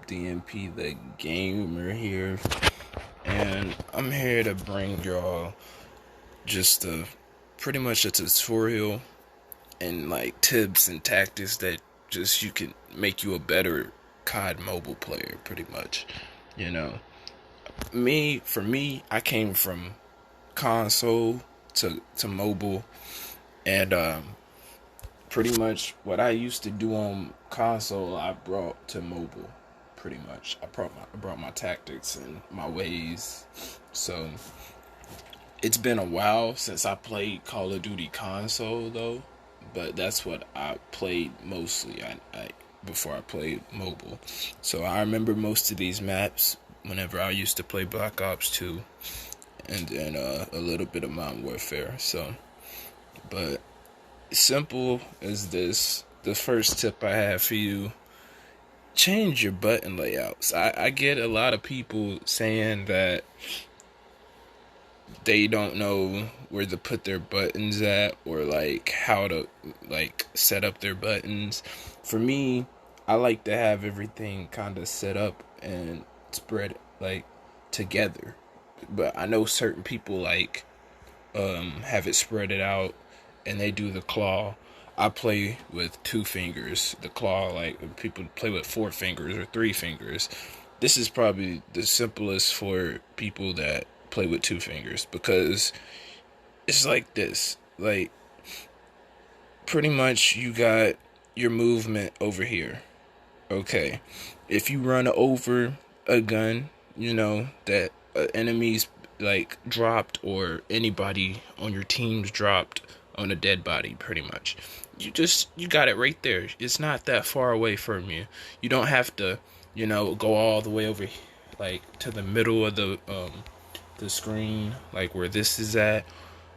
DMPdaGamer here, and I'm here to bring y'all just pretty much a tutorial and like tips and tactics that just you can make you a better COD mobile player, pretty much. You know, for me, I came from console to mobile, and pretty much what I used to do on console, I brought to mobile. Pretty much, I brought my tactics and my ways. So it's been a while since I played Call of Duty console though, but that's what I played mostly. I before I played mobile, so I remember most of these maps whenever I used to play Black Ops 2, and then a little bit of Modern Warfare. So, but simple as this. The first tip I have for you: change your button layouts. I get a lot of people saying that they don't know where to put their buttons at, or like how to like set up their buttons. For me, I like to have everything kind of set up and spread like together. But I know certain people like have it spread it out and they do the claw. I play with 2 fingers. The claw, like people play with 4 fingers or 3 fingers. This is probably the simplest for people that play with 2 fingers, because it's like this. Like, pretty much you got your movement over here. Okay. If you run over a gun, that enemies like dropped, or anybody on your team's dropped on a dead body, pretty much. You got it right there. It's not that far away from you. You don't have to, go all the way over like to the middle of the screen, like where this is at.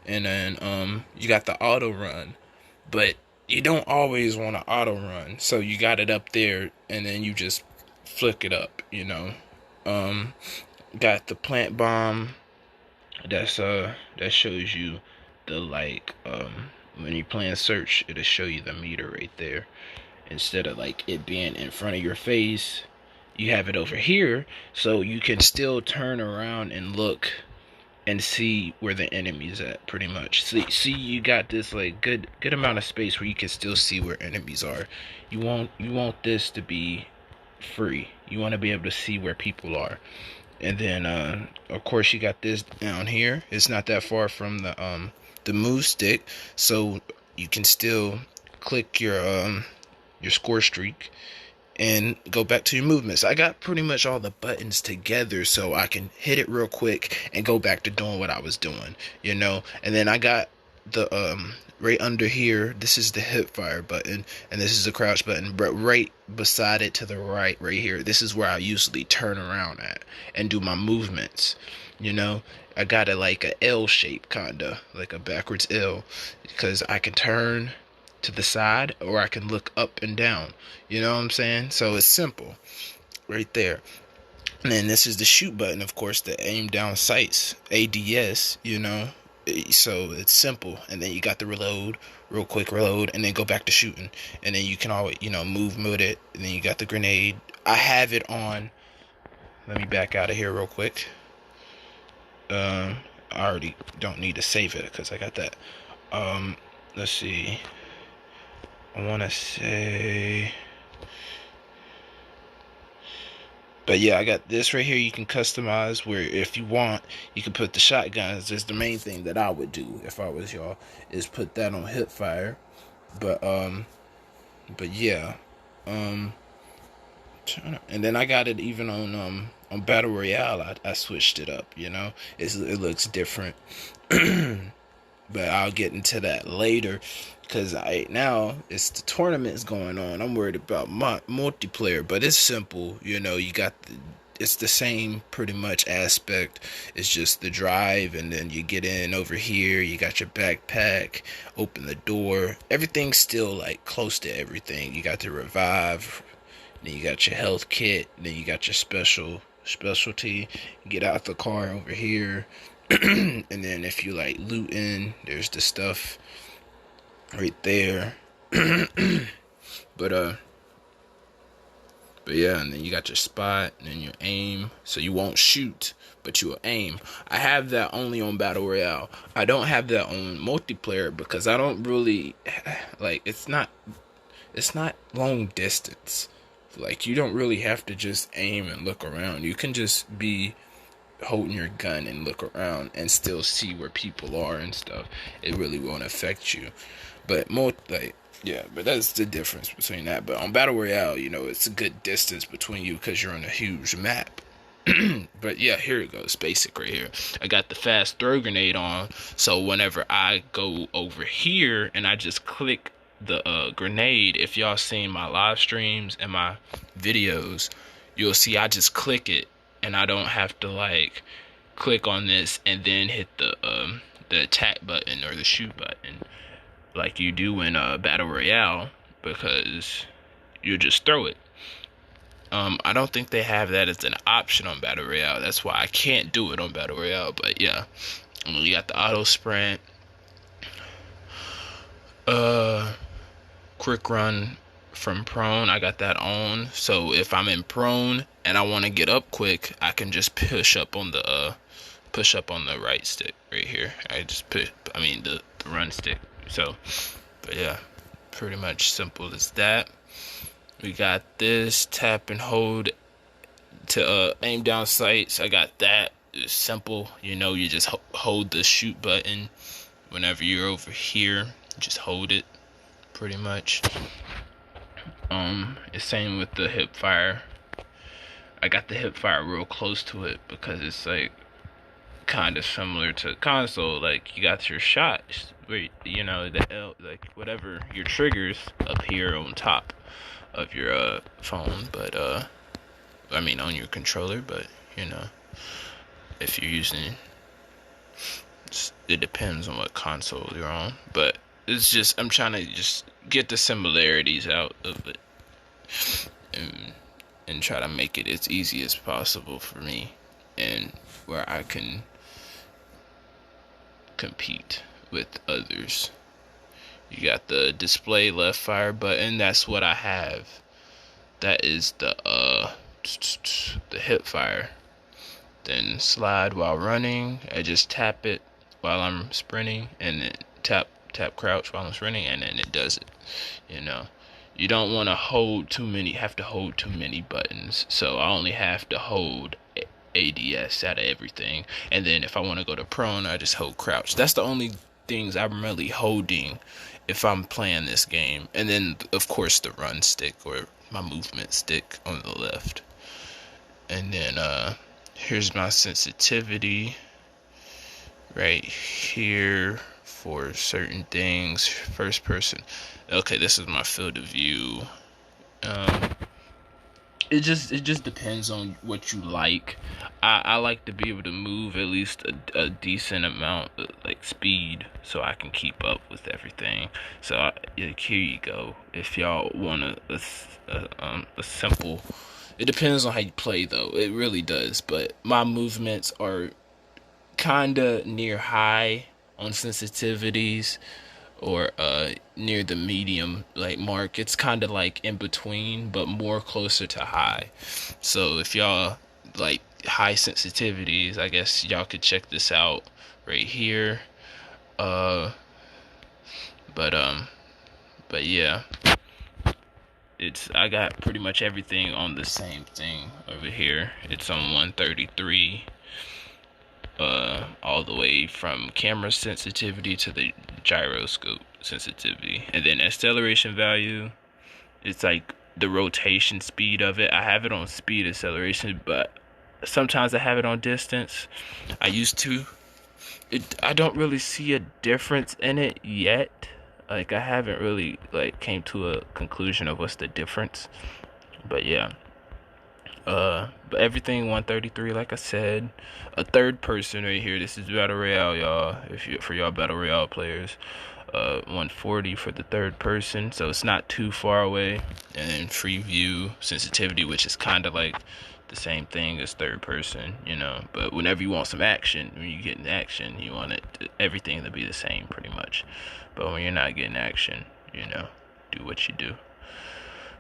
And then you got the auto run. But you don't always want to auto run. So you got it up there and then you just flick it up, Got the plant bomb. That shows you the when you're playing search, it'll show you the meter right there. Instead of like it being in front of your face, you have it over here, so you can still turn around and look and see where the enemy's at, pretty much. See, you got this like good amount of space where you can still see where enemies are. You want this to be free. You want to be able to see where people are. And then of course you got this down here. It's not that far from the move stick, so you can still click your score streak and go back to your movements. I got pretty much all the buttons together so I can hit it real quick and go back to doing what I was doing, And then I got the right under here, this is the hip fire button, and this is the crouch button, but right beside it to the right here, this is where I usually turn around at and do my movements. I got it like a L shape, kinda like a backwards L, because I can turn to the side or I can look up and down. You know what I'm saying? So it's simple right there. And then this is the shoot button, of course, the aim down sights, ADS, So it's simple. And then you got the reload, real quick reload, and then go back to shooting. And then you can always, move it. And then you got the grenade. I have it on. Let me back out of here real quick. I already don't need to save it because I got that. Let's see. I want to say, but yeah, I got this right here. You can customize where, if you want, you can put the shotguns. That's the main thing that I would do if I was y'all, is put that on hip fire. But yeah, and then I got it even on Battle Royale. I switched it up. It looks different. But I'll get into that later, because now it's the tournaments going on. I'm worried about multiplayer, but it's simple. You got it's the same pretty much aspect. It's just the drive, and then you get in over here. You got your backpack, open the door. Everything's still like close to everything. You got the revive, then you got your health kit, then you got your specialty. You get out the car over here. And then if you like looting, there's the stuff right there. but But yeah, and then you got your spot, and then you aim. So you won't shoot, but you will aim. I have that only on Battle Royale. I don't have that on multiplayer because I don't really like. It's not long distance. Like, you don't really have to just aim and look around. You can just be holding your gun and look around and still see where people are and stuff. It really won't affect you. But but that's the difference between that. But on Battle Royale, it's a good distance between you because you're on a huge map. But yeah, here it goes. Basic right here. I got the fast throw grenade on. So whenever I go over here and I just click the grenade, if y'all seen my live streams and my videos, you'll see I just click it and I don't have to like click on this and then hit the attack button or the shoot button like you do in Battle Royale, because you just throw it. I don't think they have that as an option on Battle Royale. That's why I can't do it on Battle Royale. But yeah, you got the auto sprint, quick run from prone. I got that on. So if I'm in prone and I want to get up quick, I can just push up on the right stick right here. The run stick. So, but yeah, pretty much simple as that. We got this tap and hold to aim down sights. I got that. It's simple. You just hold the shoot button whenever you're over here. Just hold it, pretty much. It's same with the hip fire. I got the hip fire real close to it because it's like kind of similar to console. Like, you got your shots where the L, like whatever your triggers up here on top of your phone, but on your controller. But if you're using, it depends on what console you're on. But it's just, I'm trying to just get the similarities out of it and try to make it as easy as possible for me, and where I can compete with others. You got the display left fire button. That's what I have. That is the hip fire. Then slide while running. I just tap it while I'm sprinting, and then tap crouch while I'm sprinting, and then it does it. You don't want to hold too many buttons. So I only have to hold ADS out of everything, and then if I want to go to prone, I just hold crouch. That's the only things I'm really holding if I'm playing this game. And then of course the run stick or my movement stick on the left. And then here's my sensitivity right here for certain things. First person. Okay, this is my field of view. It just depends on what you like. I like to be able to move at least a decent amount of, like, speed, so I can keep up with everything. So here you go. If y'all want a simple, it depends on how you play though. It really does. But my movements are kinda near high on sensitivities, or near the medium like mark. It's kind of like in between, but more closer to high. So if y'all like high sensitivities, I guess y'all could check this out right here. But yeah, I got pretty much everything on the same thing over here. It's on 133. All the way from camera sensitivity to the gyroscope sensitivity. And then acceleration value, it's like the rotation speed of it. I have it on speed acceleration, but sometimes I have it on distance. I used to. I don't really see a difference in it yet. Like, I haven't really came to a conclusion of what's the difference. But yeah. But everything 133, like I said. A third person right here. This is Battle Royale, y'all. For y'all Battle Royale players. 140 for the third person, so it's not too far away. And then free view sensitivity, which is kind of like the same thing as third person, But whenever you want some action, when you get in action, you want everything to be the same pretty much. But when you're not getting action, do what you do.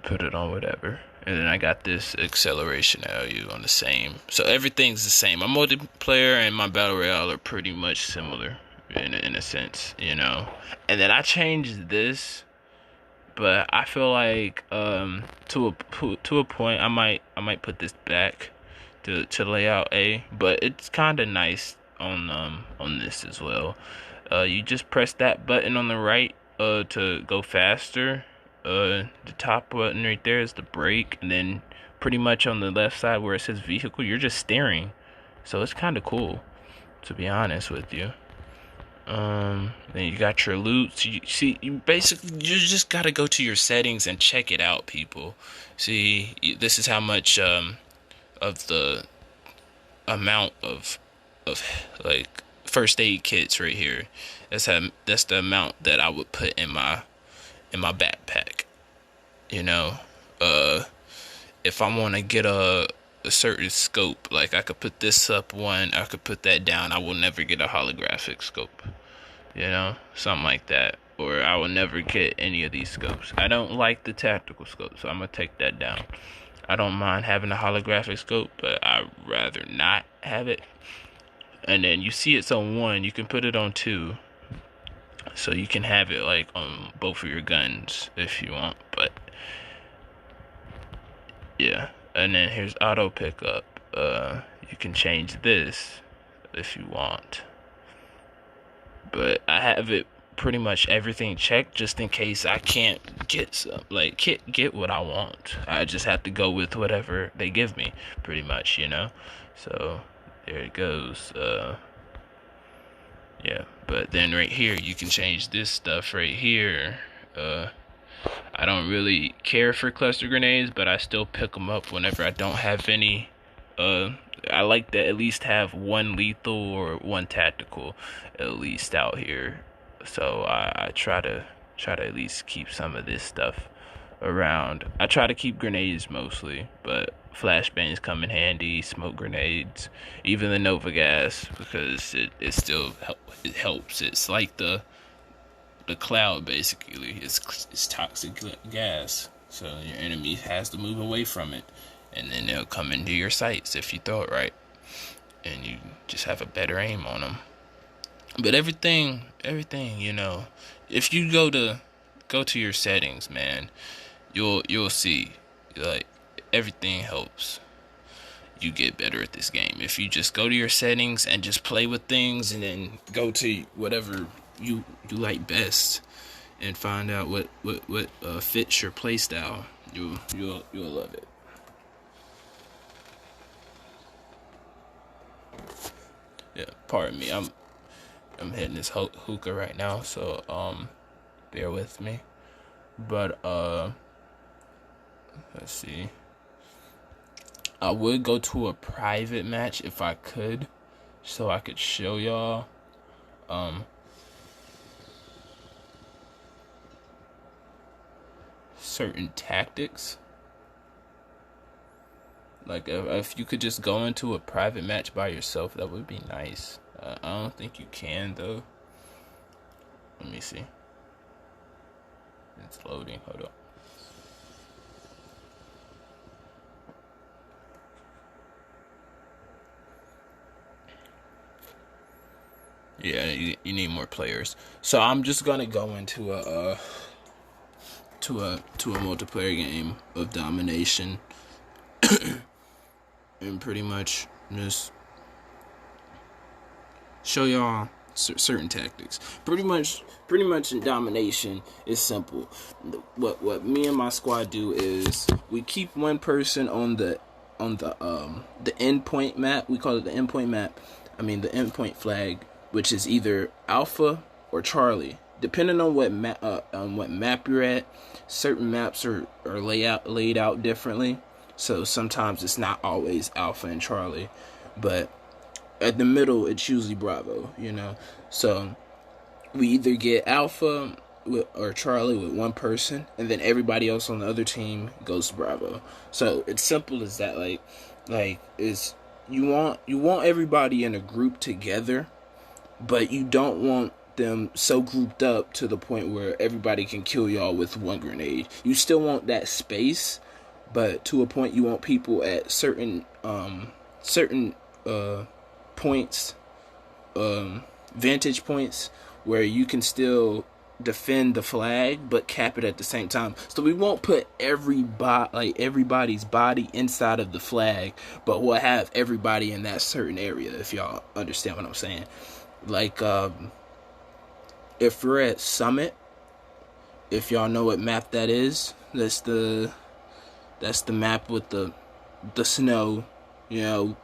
put it on whatever. And then I got this acceleration value on the same. So everything's the same. My multiplayer and my battle royale are pretty much similar in a sense, you know. And then I changed this, but I feel like to a point I might put this back to layout A, but it's kind of nice on this as well. You just press that button on the right to go faster. The top button right there is the brake, and then pretty much on the left side where it says vehicle, you're just steering. So it's kind of cool, to be honest with you. Then you got your loot. So you just gotta go to your settings and check it out, people. See, this is how much of the amount of like first aid kits right here. That's the amount that I would put in my backpack. You know, if I want to get a certain scope, like I could put this up one, I could put that down. I will never get a holographic scope. You know, something like that. Or I will never get any of these scopes. I don't like the tactical scope, so I'm gonna take that down. I don't mind having a holographic scope, but I'd rather not have it. And then you see it's on one, you can put it on two. So you can have it like on both of your guns if you want, but yeah. And then here's auto pickup. You can change this if you want. But I have it pretty much everything checked just in case I can't get some, like get what I want. I just have to go with whatever they give me, pretty much, you know. So there it goes. Yeah, but then right here you can change this stuff right here. I don't really care for cluster grenades, but I still pick them up whenever I don't have any. I like to at least have one lethal or one tactical at least out here. So I try to at least keep some of this stuff around. I try to keep grenades mostly, but flashbangs come in handy, smoke grenades, even the Nova gas, because it still helps. It's like the cloud, basically. It's toxic gas, so your enemy has to move away from it, and then they'll come into your sights if you throw it right, and you just have a better aim on them. But everything, you know, if you go to your settings, man, you'll see, like, everything helps you get better at this game. If you just go to your settings and just play with things, and then go to whatever you like best and find out what fits your playstyle, you'll love it. Yeah, pardon me. I'm hitting this hookah right now, so bear with me. But let's see. I would go to a private match if I could, so I could show y'all certain tactics. Like if you could just go into a private match by yourself, that would be nice. I don't think you can though. Let me see. It's loading. Hold up. Yeah, you need more players. So I'm just gonna go into a multiplayer game of domination, and pretty much just show y'all certain tactics. Pretty much in domination is simple. What me and my squad do is we keep one person on the endpoint map. We call it the endpoint map. I mean the endpoint flag, which is either Alpha or Charlie, depending on what map you're at. Certain maps are laid out differently, so sometimes it's not always Alpha and Charlie, but at the middle it's usually Bravo, you know. So we either get Alpha or Charlie with one person, and then everybody else on the other team goes to Bravo. So it's simple as that. Like is you want everybody in a group together, but you don't want them so grouped up to the point where everybody can kill y'all with one grenade. You still want that space, but to a point you want people at certain points, vantage points, where you can still defend the flag but cap it at the same time. So we won't put everybody's body inside of the flag, but we'll have everybody in that certain area, if y'all understand what I'm saying. Like if we're at Summit, if y'all know what map that is, that's the map with the snow. You know,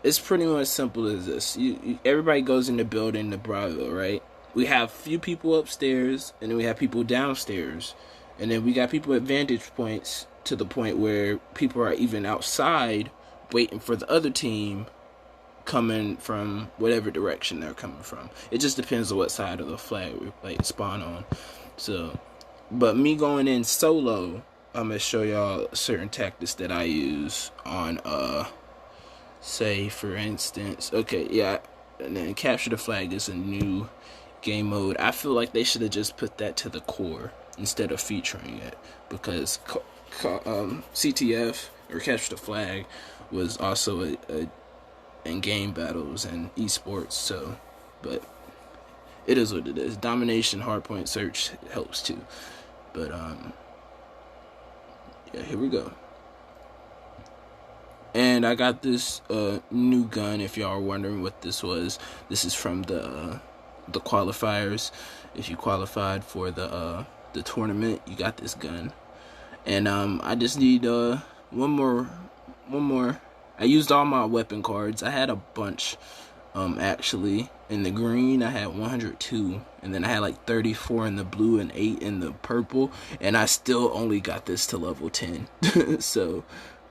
it's pretty much simple as this. Everybody goes in the building, the Bravo, right? We have few people upstairs, and then we have people downstairs, and then we got people at vantage points to the point where people are even outside waiting for the other team coming from whatever direction they're coming from. It just depends on what side of the flag we spawn on. So, but me going in solo, I'm gonna show y'all certain tactics that I use on say for instance, okay, yeah, and then capture the flag is a new game mode. I feel like they should have just put that to the core instead of featuring it, because CTF, or capture the flag, was also a in game battles and esports. So, but it is what it is. Domination hardpoint search helps too, but yeah, here we go. And I got this new gun. If y'all are wondering what this was, this is from the qualifiers. If you qualified for the tournament, you got this gun. And I just need one more. I used all my weapon cards. I had a bunch, actually. In the green, I had 102, and then I had like 34 in the blue and 8 in the purple, and I still only got this to level 10. So,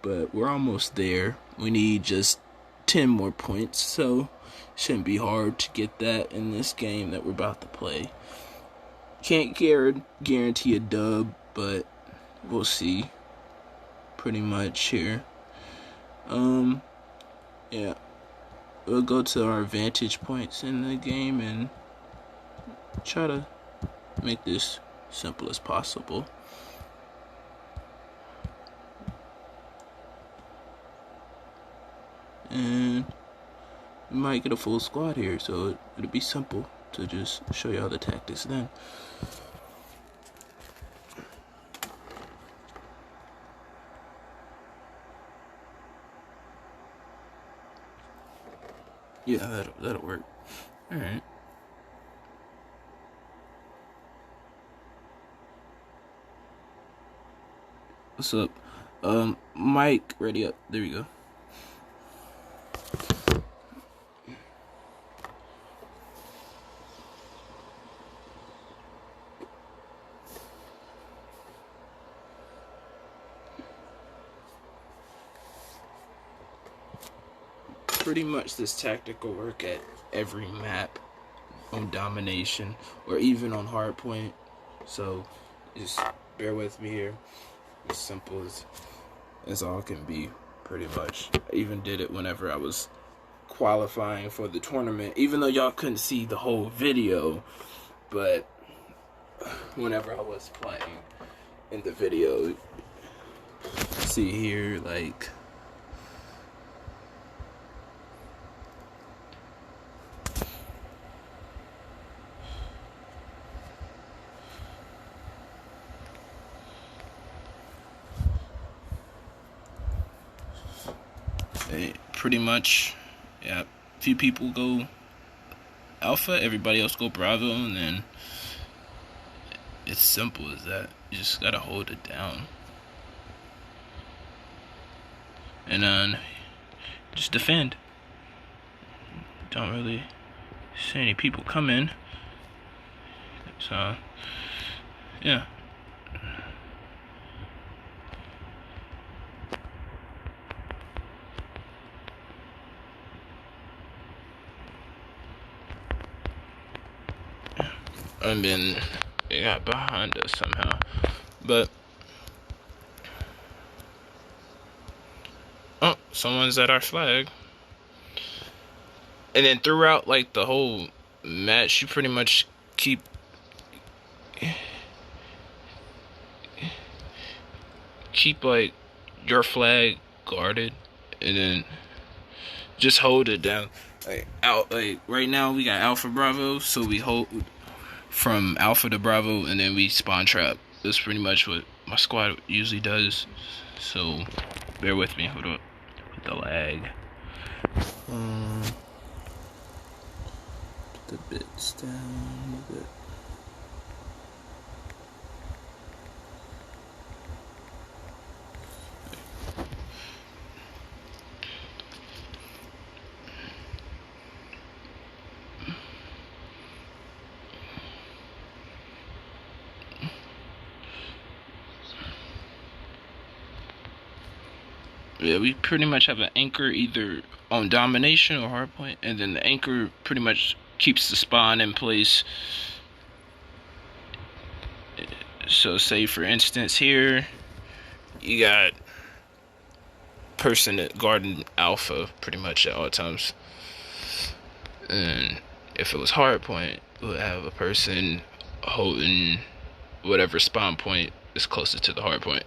but we're almost there. We need just 10 more points, so shouldn't be hard to get that in this game that we're about to play. Can't guarantee a dub, but we'll see. Pretty much here. Yeah, we'll go to our vantage points in the game and try to make this simple as possible. And we might get a full squad here, so it'll be simple to just show y'all the tactics then. Yeah, that'll work. All right. What's up? Mike, ready up. There we go. Pretty much this tactic will work at every map on domination or even on hardpoint. So just bear with me here. As simple as all can be, pretty much. I even did it whenever I was qualifying for the tournament, even though y'all couldn't see the whole video, but whenever I was playing in the video, see here, like, pretty much, yeah, few people go alpha, everybody else go bravo, and then it's simple as that. You just gotta hold it down, and then just defend. Don't really see any people come in, so yeah. And then they got behind us somehow, but someone's at our flag. And then throughout like the whole match, you pretty much keep like your flag guarded, and then just hold it down. Like right now we got Alpha Bravo, so we hold from Alpha to Bravo, and then we spawn trap. That's pretty much what my squad usually does. So bear with me. Hold up with the lag. Put the bits down a bit. Yeah, we pretty much have an anchor either on domination or hardpoint, and then the anchor pretty much keeps the spawn in place. So say for instance here, you got person that guarding Alpha pretty much at all times. And if it was hardpoint, we would have a person holding whatever spawn point is closest to the hardpoint.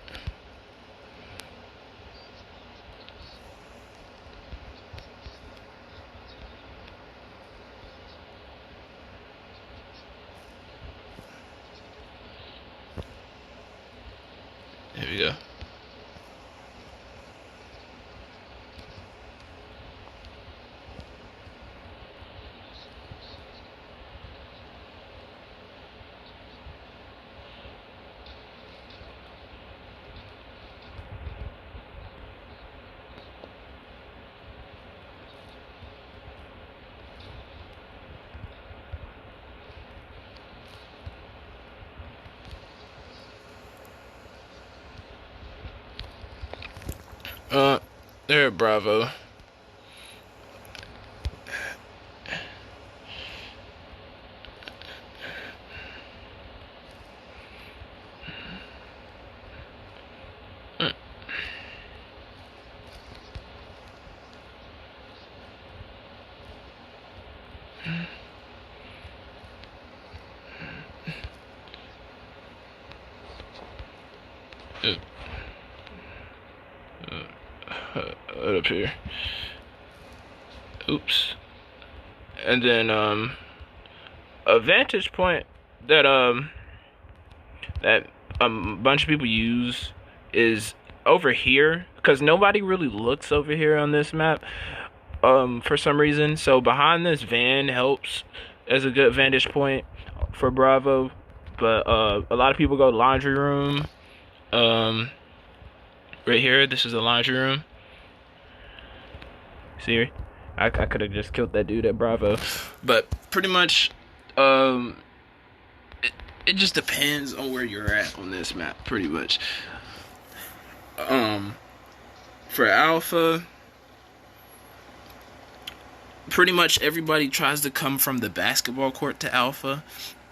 Here we go. There at Bravo. Right up here. Oops. And then a vantage point that a bunch of people use is over here, because nobody really looks over here on this map for some reason. So behind this van helps as a good vantage point for Bravo, but a lot of people go to laundry room. Right here, this is the laundry room. See, I could have just killed that dude at Bravo, but pretty much it just depends on where you're at on this map, pretty much. For Alpha, pretty much everybody tries to come from the basketball court to Alpha.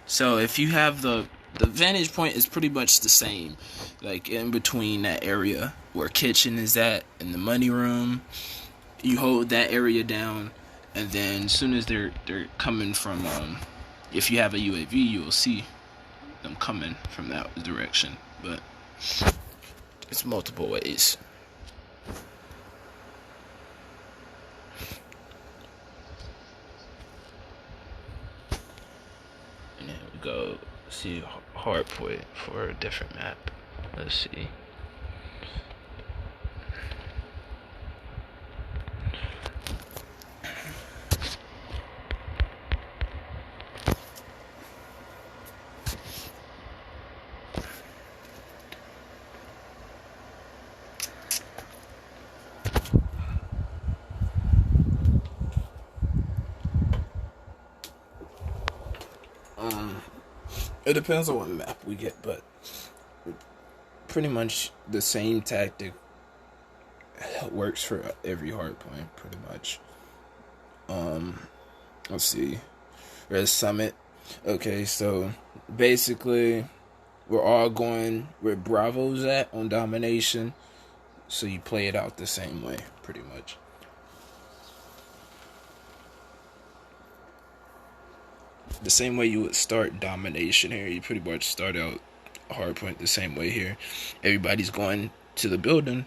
So if you have the vantage point is pretty much the same, like in between that area where kitchen is at and the money room. You hold that area down, and then as soon as they're coming from, if you have a UAV, you will see them coming from that direction. But it's multiple ways. And then we go see hardpoint for a different map. Let's see. It depends on what map we get, but pretty much the same tactic works for every hardpoint, pretty much. Let's see. There's Summit. Okay, so basically we're all going where Bravo's at on domination, so you play it out the same way, pretty much. the same way you would start domination here. You pretty much start out hardpoint the same way here. Everybody's going to the building.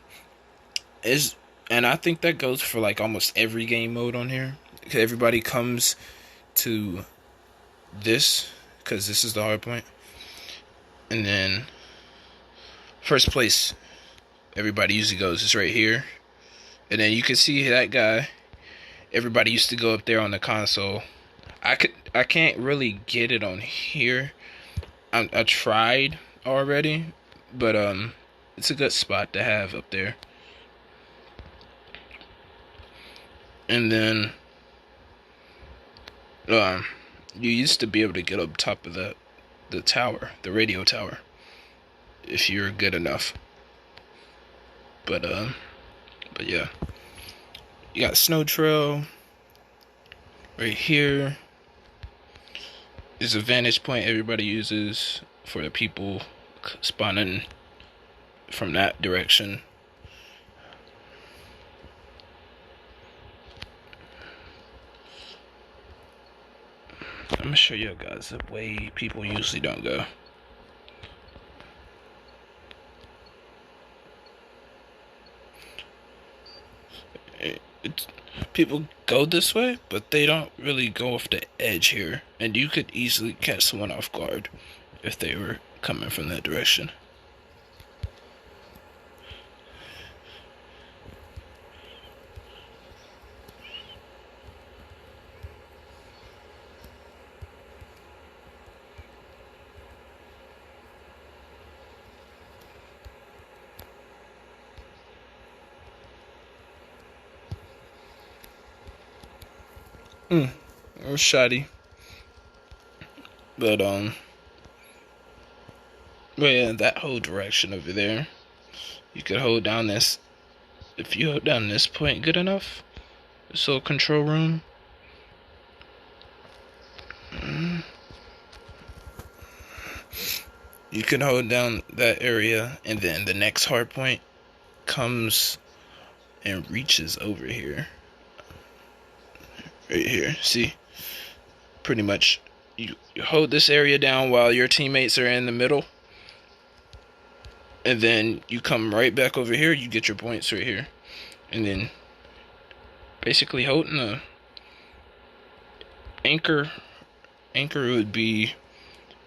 And I think that goes for like almost every game mode on here. Everybody comes to this because this is the hardpoint. And then first place everybody usually goes is right here. And then you can see that guy. Everybody used to go up there on the console. I can't really get it on here. I tried already, but it's a good spot to have up there. And then you used to be able to get up top of the tower, the radio tower, if you're good enough. But yeah, you got Snow Trail right here. Is a vantage point everybody uses for the people spawning from that direction. I'm gonna show you guys the way people usually don't go. People go this way, but they don't really go off the edge here. And you could easily catch someone off guard if they were coming from that direction. Or shoddy. But yeah, that whole direction over there, you could hold down this. If you hold down this point good enough, this little control room, you can hold down that area, and then the next hard point comes and reaches over here. Right here, see? Pretty much, you hold this area down while your teammates are in the middle. And then you come right back over here, you get your points right here. And then, basically holding the anchor would be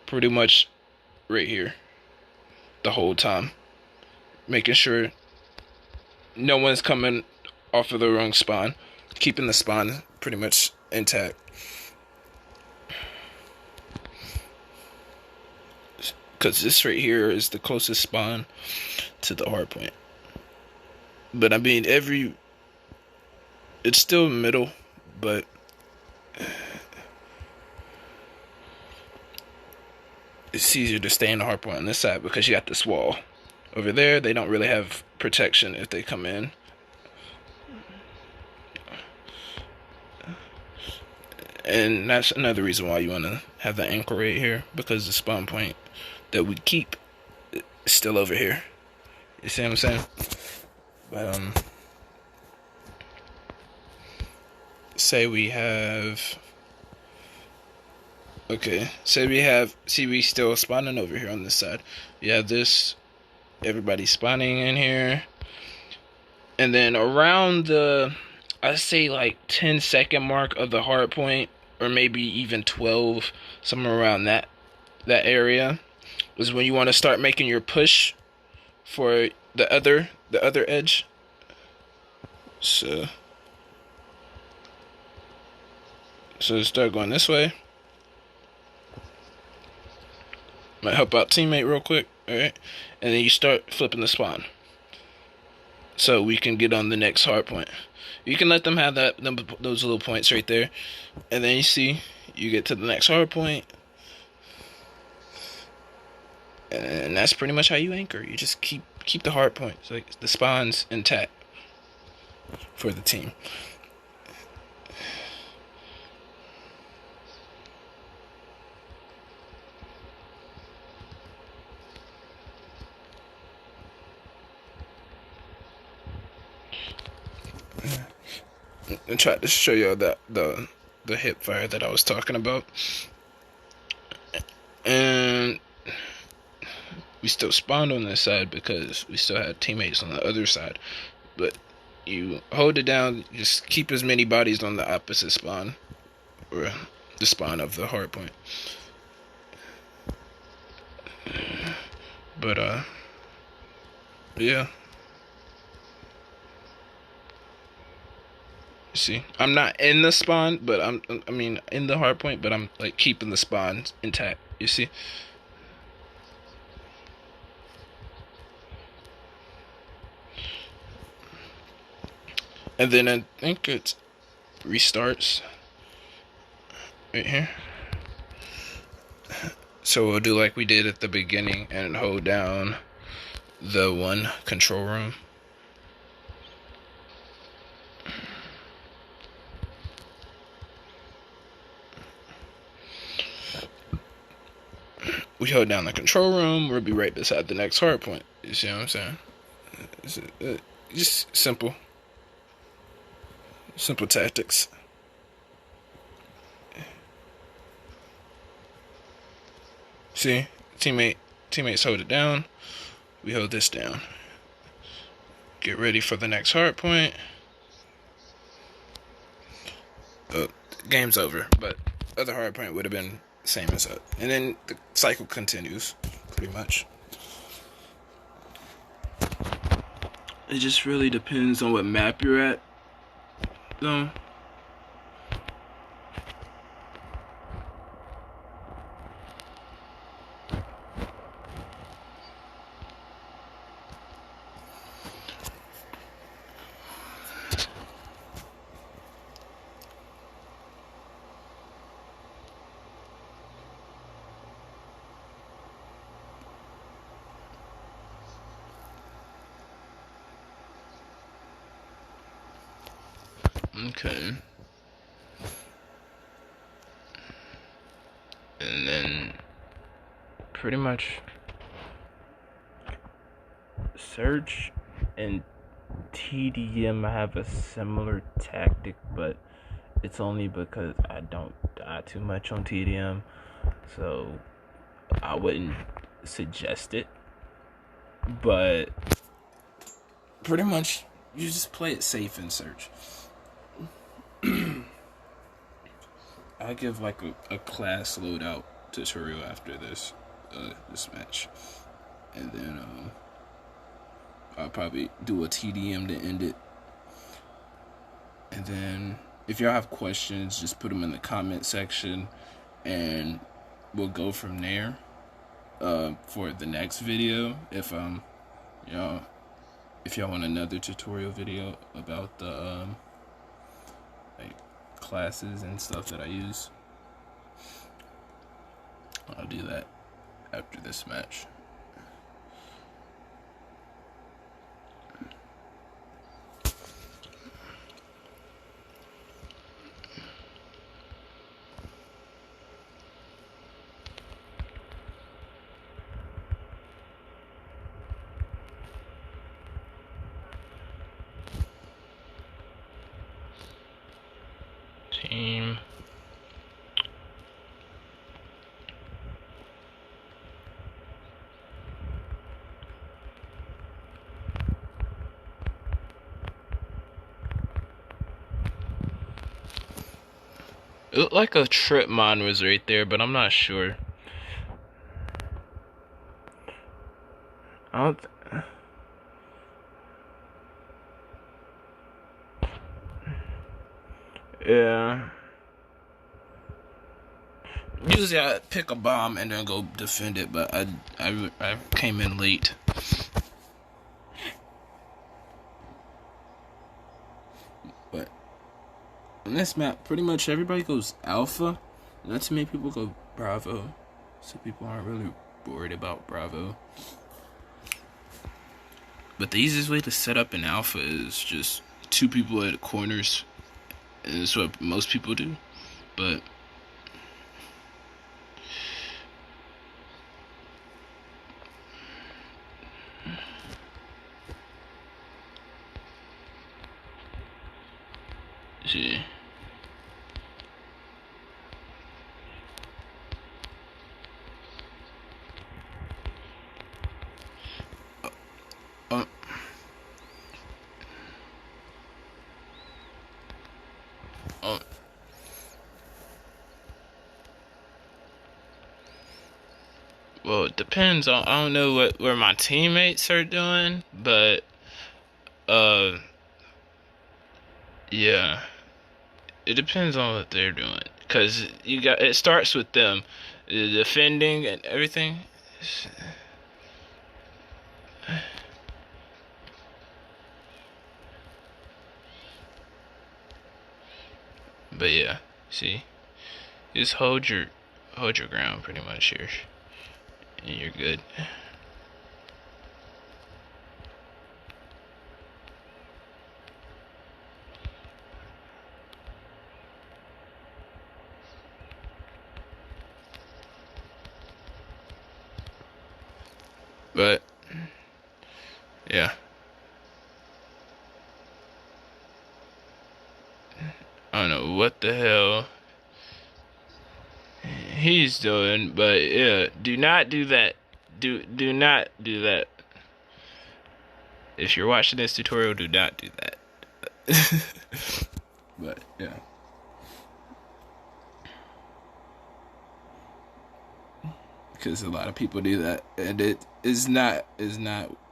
pretty much right here the whole time. Making sure no one's coming off of the wrong spawn. Keeping the spawn pretty much intact. Because this right here is the closest spawn to the hard point. But I mean, it's still middle, but it's easier to stay in the hard point on this side because you got this wall. Over there, they don't really have protection if they come in. And that's another reason why you want to have the anchor right here, because the spawn point that we keep is still over here. You see what I'm saying? But say we have, okay, say we have, see, we still spawning over here on this side. You have this, everybody spawning in here, and then around the, I say like 10-second mark of the hard point, or maybe even 12, somewhere around that area, is when you want to start making your push for the other edge. So start going this way. Might help out teammate real quick, alright? And then you start flipping the spawn, so we can get on the next hard point. You can let them have those little points right there, and then you see, you get to the next hard point, and that's pretty much how you anchor. You just keep the hard points, like the spawns intact for the team. And try to show you that the hip fire that I was talking about. And we still spawned on this side because we still had teammates on the other side. But you hold it down, just keep as many bodies on the opposite spawn, or the spawn of the hard point. But yeah. See, I'm not in the spawn, but I mean in the hard point, but I'm like keeping the spawn intact. You see? And then I think it restarts right here. So we'll do like we did at the beginning and hold down the one control room. We hold down the control room, we'll be right beside the next hard point. You see what I'm saying? It's just simple tactics. See, teammates hold it down. We hold this down. Get ready for the next hard point. Game's over, but other hard point would have been the same as that. And then the cycle continues, pretty much. It just really depends on what map you're at, though. Okay. And then pretty much search and TDM have a similar tactic, but it's only because I don't die too much on TDM, so I wouldn't suggest it. But pretty much you just play it safe in search. I'll give like a class loadout tutorial after this match, and then I'll probably do a TDM to end it. And then if y'all have questions, just put them in the comment section, and we'll go from there for the next video. If y'all want another tutorial video about the like classes and stuff that I use, I'll do that after this match. Team. It looked like a trip mine was right there, but I'm not sure. Yeah. Usually I pick a bomb and then go defend it, but I came in late. But in this map, pretty much everybody goes alpha. Not too many people go bravo, so people aren't really worried about bravo. But the easiest way to set up an alpha is just 2 people at the corners, and that's what most people do. But see. Well, it depends on, I don't know where my teammates are doing, but yeah, it depends on what they're doing, cause it starts with them, defending and everything. But yeah, see, just hold your ground pretty much here, and you're good. But yeah, I don't know what the hell he's doing, but yeah, do not do that. Do not do that. If you're watching this tutorial, do not do that. But yeah. Because a lot of people do that, and it is not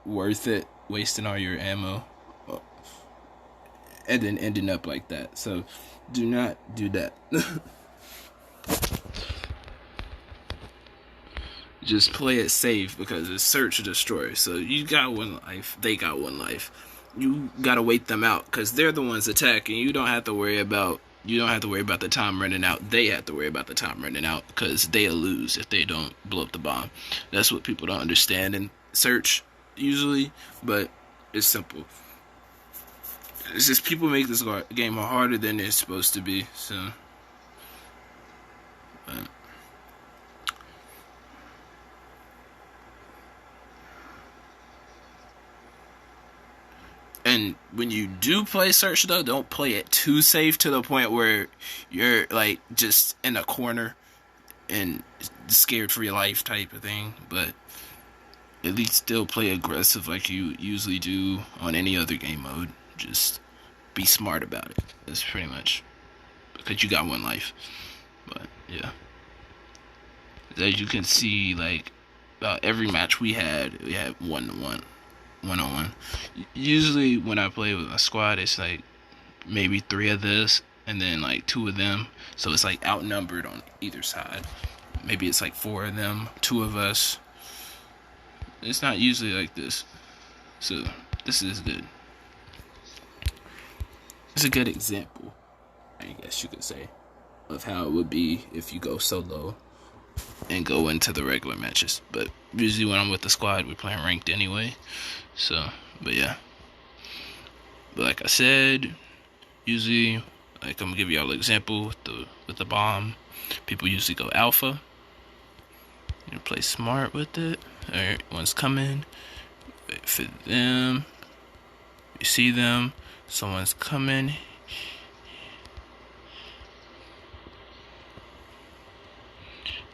worth it, wasting all your ammo and then ending up like that. So do not do that. Just play it safe, because it's search or destroy. So you got one life, they got one life. You gotta wait them out, because they're the ones attacking. You don't have to worry about the time running out. They have to worry about the time running out, because they'll lose if they don't blow up the bomb. That's what people don't understand in search usually, but it's simple. It's just people make this game harder than it's supposed to be. So and when you do play search, though, don't play it too safe to the point where you're like just in a corner and scared for your life type of thing. But at least still play aggressive like you usually do on any other game mode. Just be smart about it. That's pretty much, because you got one life. But yeah, as you can see, like every match we had 1-1, 1-on-1. Usually when I play with a squad, it's like maybe 3 of this and then like 2 of them. So it's like outnumbered on either side. Maybe it's like 4 of them, 2 of us. It's not usually like this. So this is good. It's a good example, I guess you could say, of how it would be if you go solo and go into the regular matches. But usually when I'm with the squad, we're playing ranked anyway. So, but yeah. But like I said, usually, like I'm gonna give y'all an example with the bomb. People usually go alpha. You play smart with it. Alright, one's coming. Wait for them. You see them. Someone's coming.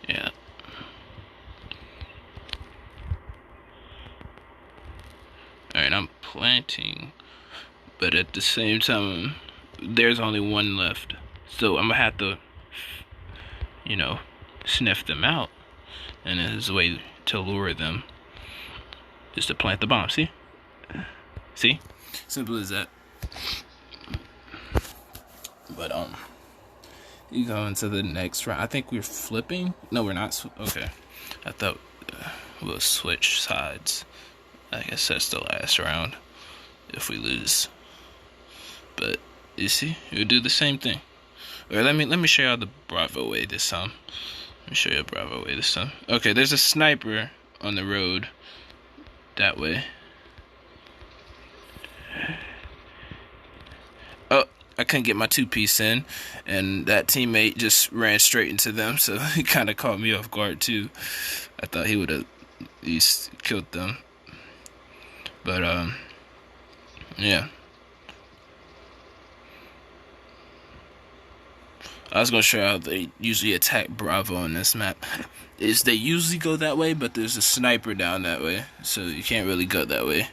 Yeah. Alright, I'm planting. But at the same time, there's only one left. So I'm gonna have to, sniff them out. And there's a way to lure them. Just to plant the bomb, see? See? Simple as that. But, you go into the next round. I think we're flipping. No, we're not. Okay. I thought we'll switch sides. I guess that's the last round if we lose. But you see, we'll do the same thing. Or let me show y'all the Bravo way this time. Let me show you a Bravo way this time. Okay, there's a sniper on the road that way. Oh, I couldn't get my 2-piece in, and that teammate just ran straight into them, so he kind of caught me off guard too. I thought he would have at least killed them. But yeah. I was gonna show you how they usually attack Bravo on this map. They usually go that way, but there's a sniper down that way, so you can't really go that way.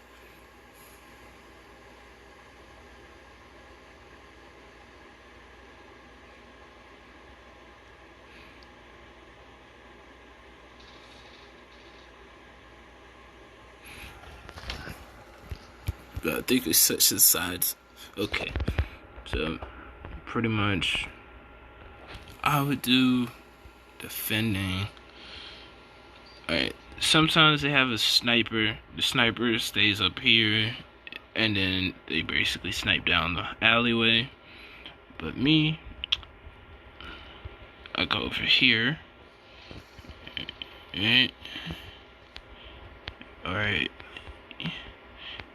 I think it's such the sides. Okay, so pretty much I would do defending. Alright, sometimes they have a sniper. The sniper stays up here, and then they basically snipe down the alleyway. But me, I go over here. Alright.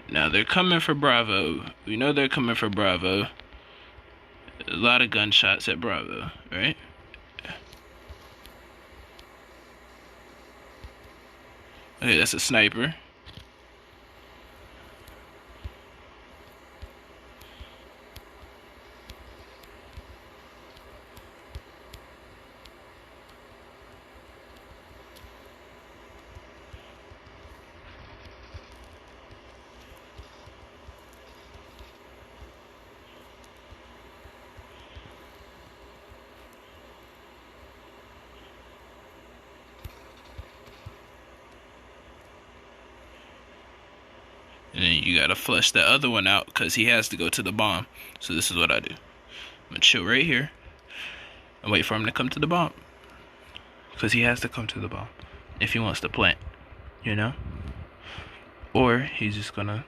Now they're coming for Bravo. We know they're coming for Bravo. A lot of gunshots at Bravo, right? Okay, that's a sniper. And then you gotta flush the other one out because he has to go to the bomb. So this is what I do. I'm gonna chill right here and wait for him to come to the bomb. Because he has to come to the bomb if he wants to plant, you know? Or he's just gonna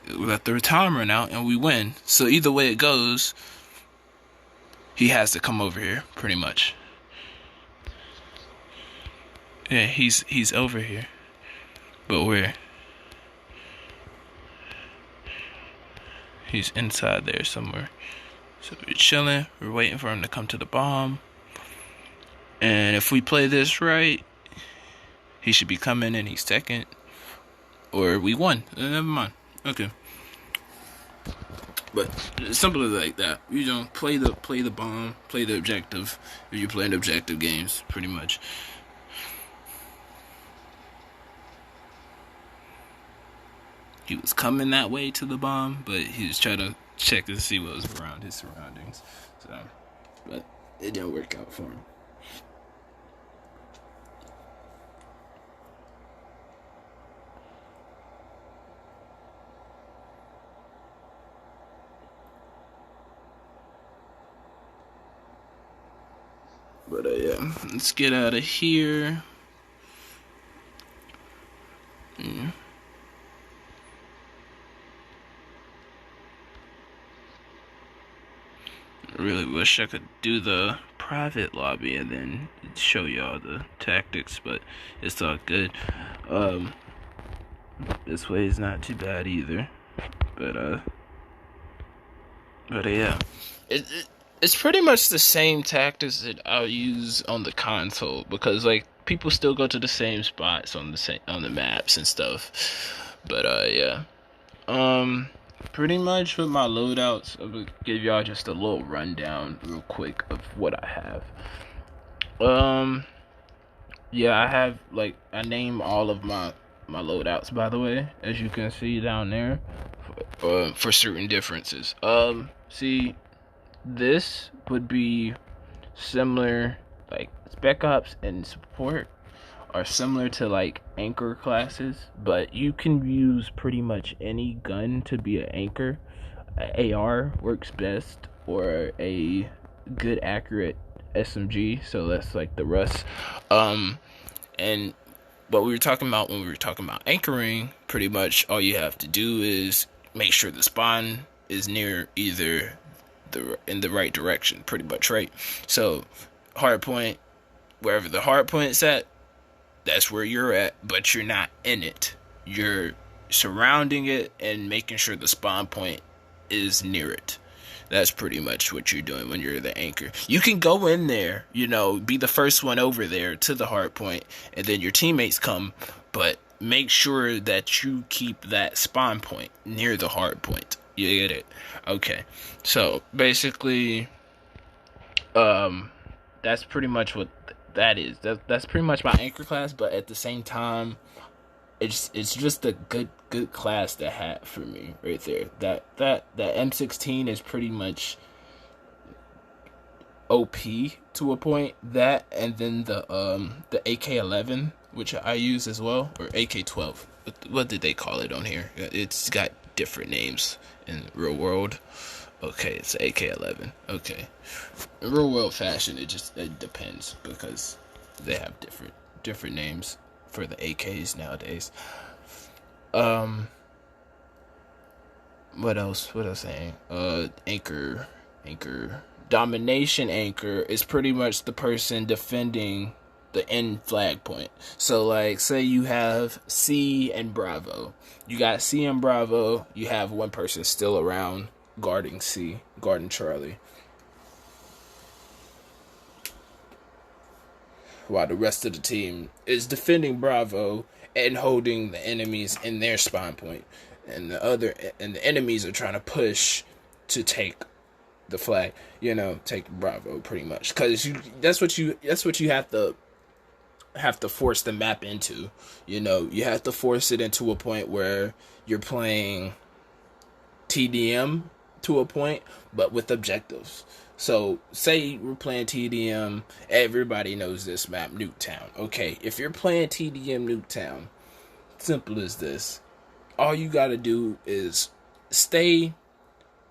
let the time run out and we win. So either way it goes, he has to come over here, pretty much. Yeah, he's over here. But where? He's inside there somewhere. So we're chilling. We're waiting for him to come to the bomb. And if we play this right, he should be coming and he's second. Or we won. Never mind. Okay. But it's simple as like that. You know, play the bomb, play the objective. If you're playing objective games, pretty much. He was coming that way to the bomb, but he was trying to check to see what was around his surroundings. So, but it didn't work out for him. But yeah, let's get out of here. Yeah. I really wish I could do the private lobby and then show y'all the tactics, but it's all good. This way is not too bad either. But yeah, it's pretty much the same tactics that I'll use on the console because like people still go to the same spots on the maps and stuff. But yeah. Pretty much with my loadouts, I'm gonna give y'all just a little rundown real quick of what I have. Yeah, I have like I name all of my loadouts, by the way, as you can see down there, for certain differences. See, this would be similar, like Spec Ops and Support are similar to like anchor classes, but you can use pretty much any gun to be an anchor. AR works best, or a good accurate SMG, so that's like the Rust. And what we were talking about when we were talking about anchoring, pretty much all you have to do is make sure the spawn is near either in the right direction, pretty much, right? So hard point, wherever the hard point's at, that's where you're at, but you're not in it. You're surrounding it and making sure the spawn point is near it. That's pretty much what you're doing when you're the anchor. You can go in there, you know, be the first one over there to the hard point, and then your teammates come, but make sure that you keep that spawn point near the hard point. You get it? Okay. So, basically, that's pretty much what that is. That's pretty much my anchor class, but at the same time, it's just a good class to have for me right there. That M16 is pretty much OP to a point. That, and then the AK-11, which I use as well, or AK-12. what did they call it on here? It's got different names in real world. Okay, it's AK-11. Okay, in real world fashion, it depends because they have different names for the AKs nowadays. What else? What else saying? Anchor. Domination anchor is pretty much the person defending the end flag point. So, like, say you have C and Bravo. You got C and Bravo. You have one person still around guarding C, guarding Charlie, while the rest of the team is defending Bravo and holding the enemies in their spawn point. And the enemies are trying to push to take the flag, take Bravo pretty much, because that's what you have to force the map into. You have to force it into a point where you're playing TDM to a point, but with objectives. So, say we're playing TDM, everybody knows this map, Nuketown. Okay, if you're playing TDM Nuketown, simple as this. All you gotta do is stay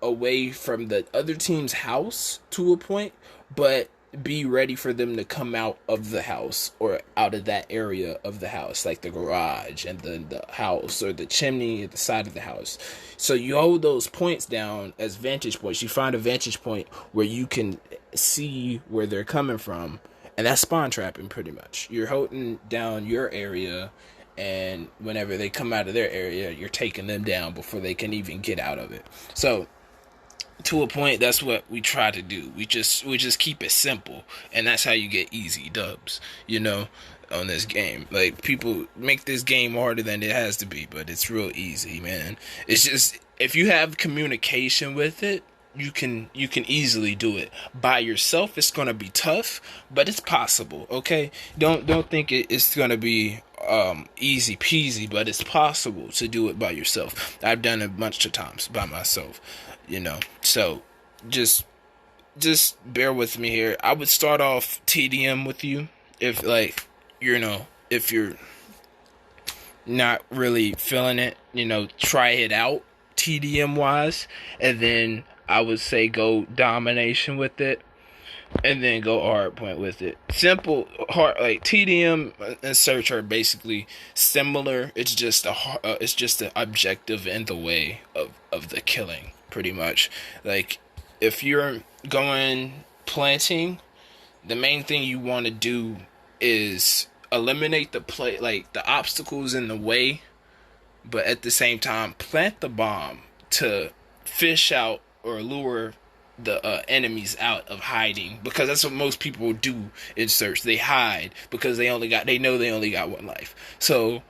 away from the other team's house to a point, but be ready for them to come out of the house or out of that area of the house, like the garage and the house or the chimney at the side of the house. So you hold those points down as vantage points. You find a vantage point where you can see where they're coming from, and that's spawn trapping pretty much. You're holding down your area, and whenever they come out of their area, you're taking them down before they can even get out of it. So to a point, that's what we try to do. We just keep it simple, and that's how you get easy dubs, on this game. Like, people make this game harder than it has to be, but it's real easy, man. It's just, if you have communication with it, you can easily do it. By yourself, it's gonna be tough, but it's possible. Okay, don't think it's gonna be easy peasy, but it's possible to do it by yourself. I've done it a bunch of times by myself. So just bear with me here. I would start off TDM with you if, like, if you're not really feeling it, try it out TDM wise, and then I would say go domination with it, and then go hard point with it. Simple, hard, like TDM and search are basically similar. It's just the objective in the way of the killing, pretty much. Like, if you're going planting, the main thing you want to do is eliminate the obstacles in the way, but at the same time plant the bomb to fish out or lure the enemies out of hiding, because that's what most people do in search. They hide because they know they only got one life. So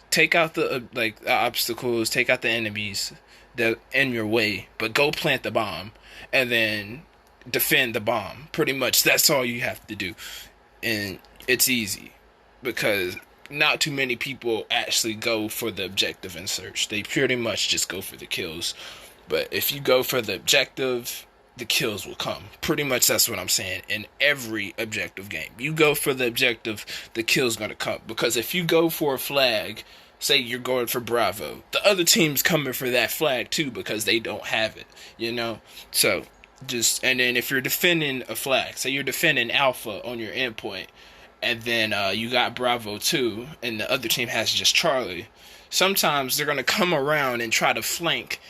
take out the obstacles, take out the enemies that in your way, but go plant the bomb and then defend the bomb. Pretty much that's all you have to do, and it's easy because not too many people actually go for the objective in search. They pretty much just go for the kills. But if you go for the objective, the kills will come. Pretty much that's what I'm saying. In every objective game, you go for the objective, the kill's gonna come. Because if you go for a flag, say you're going for Bravo, the other team's coming for that flag too, because they don't have it, So and then if you're defending a flag, say you're defending Alpha on your endpoint, and then you got Bravo too, and the other team has just Charlie, sometimes they're gonna come around and try to flank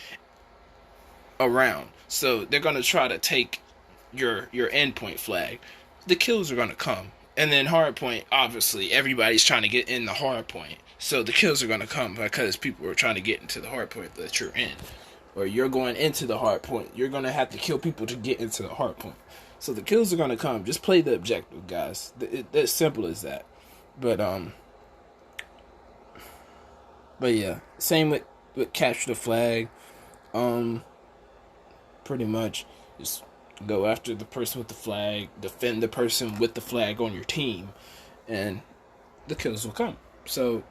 around. So they're gonna try to take your endpoint flag. The kills are gonna come, and then hardpoint. Obviously, everybody's trying to get in the hardpoint, so the kills are gonna come because people are trying to get into the hardpoint that you're in, or you're going into the hardpoint. You're gonna have to kill people to get into the hardpoint, so the kills are gonna come. Just play the objective, guys. It's simple as that. But yeah, same with capture the flag. Pretty much just go after the person with the flag, defend the person with the flag on your team, and the kills will come. So,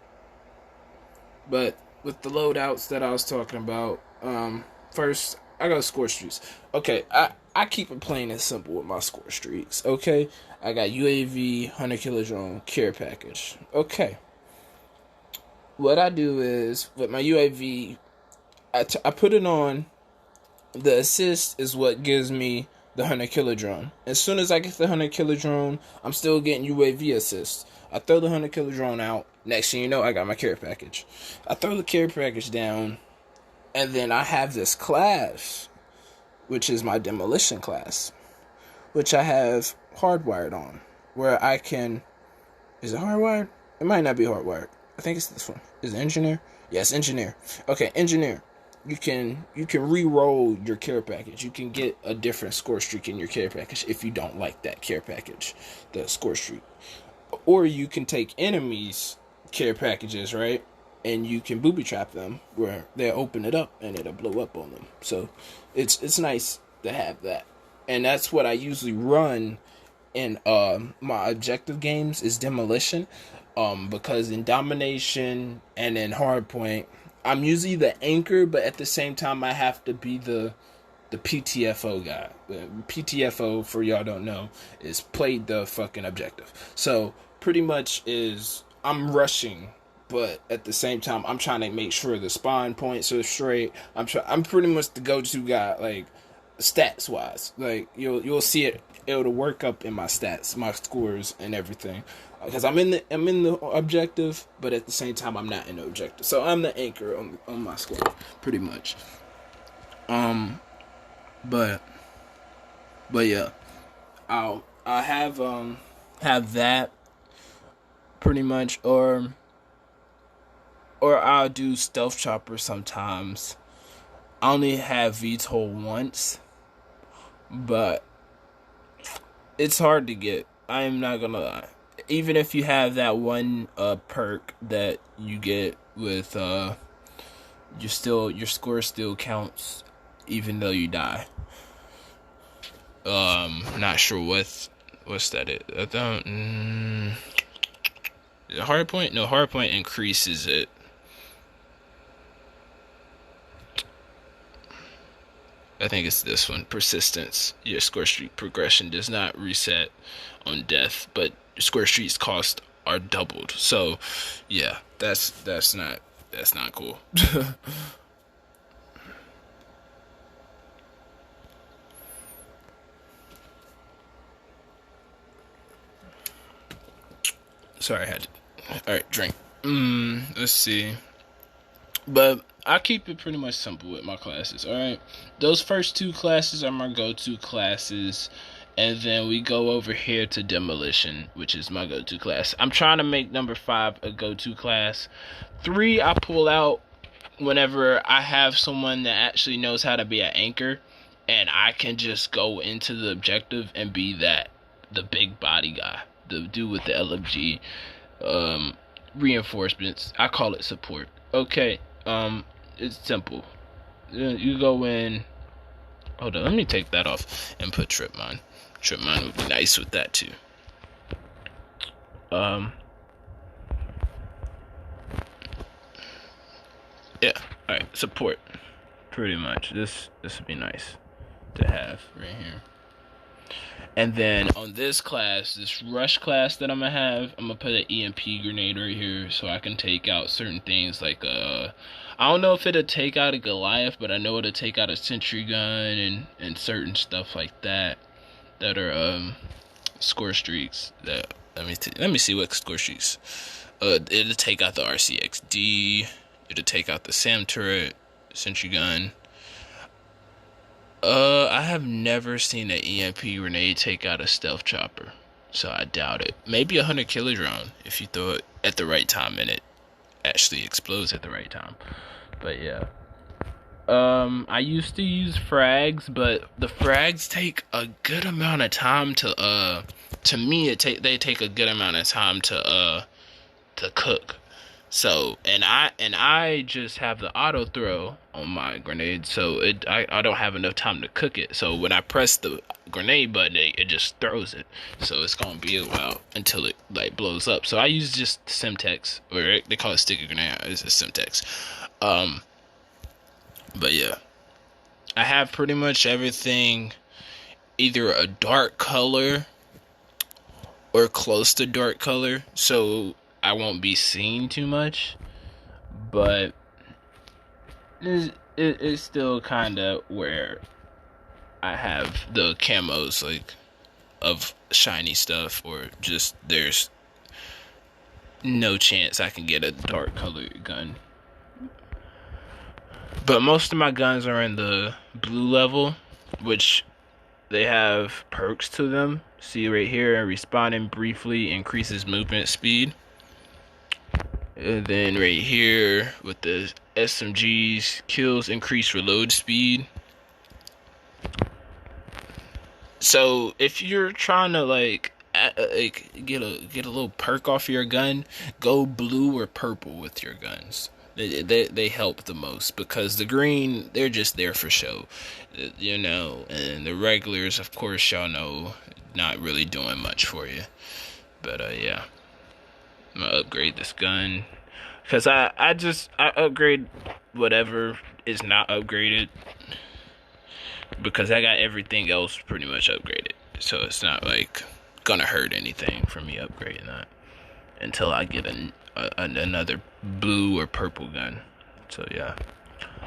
but with the loadouts that I was talking about, first I got score streaks. Okay, I keep it plain and simple with my score streaks. Okay, I got UAV, 100 kilo drone, care package. Okay, what I do is with my UAV, I put it on. The assist is what gives me the 100 killer drone. As soon as I get the 100 killer drone, I'm still getting UAV assist. I throw the 100 killer drone out. Next thing you know, I got my care package. I throw the care package down, and then I have this class, which is my demolition class, which I have hardwired on, where I can. Is it hardwired? It might not be hardwired. I think it's this one. Is it engineer? Yes, engineer. Okay, engineer. You can re-roll your care package. You can get a different score streak in your care package if you don't like that care package, the score streak. Or you can take enemies' care packages, right? And you can booby trap them where they'll open it up and it'll blow up on them. So it's nice to have that. And that's what I usually run in my objective games is demolition. Because in domination and in hardpoint, I'm usually the anchor, but at the same time, I have to be the PTFO guy. PTFO, for y'all don't know, is played the fucking objective. So pretty much is I'm rushing, but at the same time, I'm trying to make sure the spawn points are straight. I'm pretty much the go-to guy, like stats wise. Like you'll see it. It'll work up in my stats, my scores, and everything. Because I'm in the objective, but at the same time I'm not in the objective. So I'm the anchor on my squad, pretty much. But yeah, I have that pretty much, or I'll do stealth chopper sometimes. I only have VTOL once, but it's hard to get. I am not gonna lie. Even if you have that one perk that you get with your score still counts even though you die. Not sure what's that is. I don't hardpoint? No, hardpoint increases it. I think it's this one. Persistence. Your score streak progression does not reset on death, but your score streaks cost are doubled. So, yeah, that's not cool. Sorry, I had to. Alright, drink. Let's see. But I keep it pretty much simple with my classes, alright? Those first two classes are my go-to classes. And then we go over here to demolition, which is my go-to class. I'm trying to make number 5 a go-to class. 3, I pull out whenever I have someone that actually knows how to be an anchor. And I can just go into the objective and be the big body guy. The dude with the LMG reinforcements. I call it support. Okay, it's simple. You go in. Hold on, let me take that off and put trip mine. Trip mine would be nice with that too. Yeah. All right. Support. Pretty much. This would be nice to have right here. And then on this class, this rush class that I'm gonna have, I'm gonna put an EMP grenade right here so I can take out certain things like I don't know if it'll take out a Goliath, but I know it'll take out a sentry gun and certain stuff like that are score streaks. That let me see what score streaks. It'll take out the RCXD. It'll take out the SAM turret, sentry gun. I have never seen an EMP grenade take out a stealth chopper, so I doubt it. Maybe a 100 killer drone if you throw it at the right time and it actually explodes at the right time. But yeah. I used to use frags, but the frags take a good amount of time to me they take a good amount of time to cook. So, and I just have the auto throw on my grenade, so I don't have enough time to cook it. So when I press the grenade button, it just throws it. So it's gonna be a while until it like blows up. So I use just Semtex, or they call it sticky grenade. It's a Semtex. But yeah, I have pretty much everything either a dark color or close to dark color, so I won't be seen too much. but it's still kind of where I have the camos like of shiny stuff, or just there's no chance I can get a dark colored gun. But most of my guns are in the blue level, which they have perks to them. See right here, responding briefly increases movement speed. And then right here with the SMGs, kills increase reload speed. So if you're trying to like get a little perk off your gun, go blue or purple with your guns. They help the most, because the green, they're just there for show, you know, and the regulars, of course, y'all know, not really doing much for you. But yeah, I'm gonna upgrade this gun, because I upgrade whatever is not upgraded, because I got everything else pretty much upgraded, so it's not like gonna hurt anything for me upgrading that until I get another blue or purple gun. So yeah,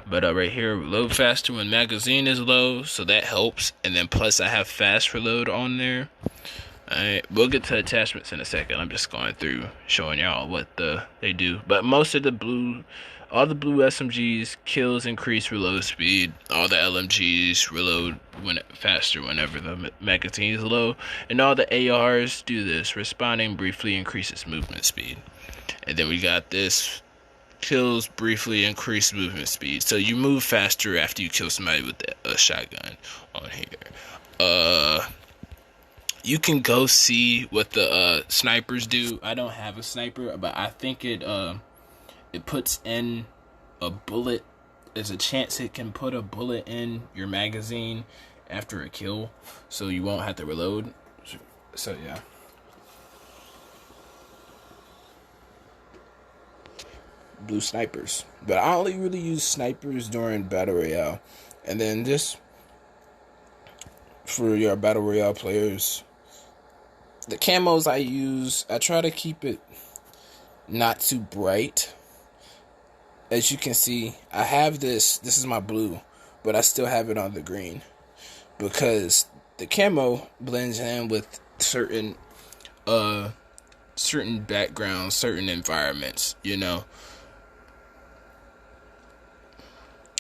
but right here, reload faster when magazine is low, so that helps. And then plus I have fast reload on there. Alright, we'll get to attachments in a second. I'm just going through showing y'all what they do. But most of all the blue SMGs kills increase reload speed. All the LMGs reload faster whenever the magazine is low. And all the ARs do this. Responding briefly increases movement speed. And then we got this. Kills briefly increase movement speed. So you move faster after you kill somebody with a shotgun on here. You can go see what the snipers do. I don't have a sniper, but I think it puts in a bullet. There's a chance it can put a bullet in your magazine after a kill, so you won't have to reload. So yeah. Blue snipers. But I only really use snipers during Battle Royale. And then just for your Battle Royale players, the camos I use, I try to keep it not too bright. As you can see, I have this is my blue, but I still have it on the green, because the camo blends in with certain backgrounds, certain environments, you know.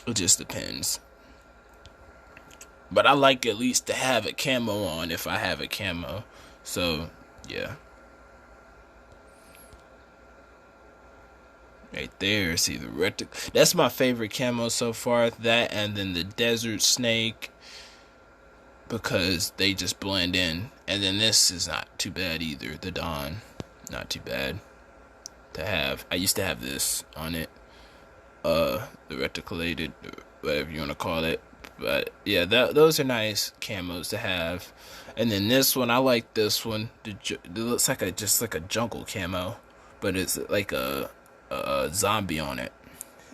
It just depends. But I like at least to have a camo on if I have a camo. So, yeah. Right there, see the reticle. That's my favorite camo so far. That, and then the desert snake, because they just blend in. And then this is not too bad either. The Dawn, not too bad to have. I used to have this on it. The reticulated, whatever you want to call it. But yeah, those are nice camos to have. And then this one, I like this one. It looks like just like a jungle camo, but it's like a zombie on it.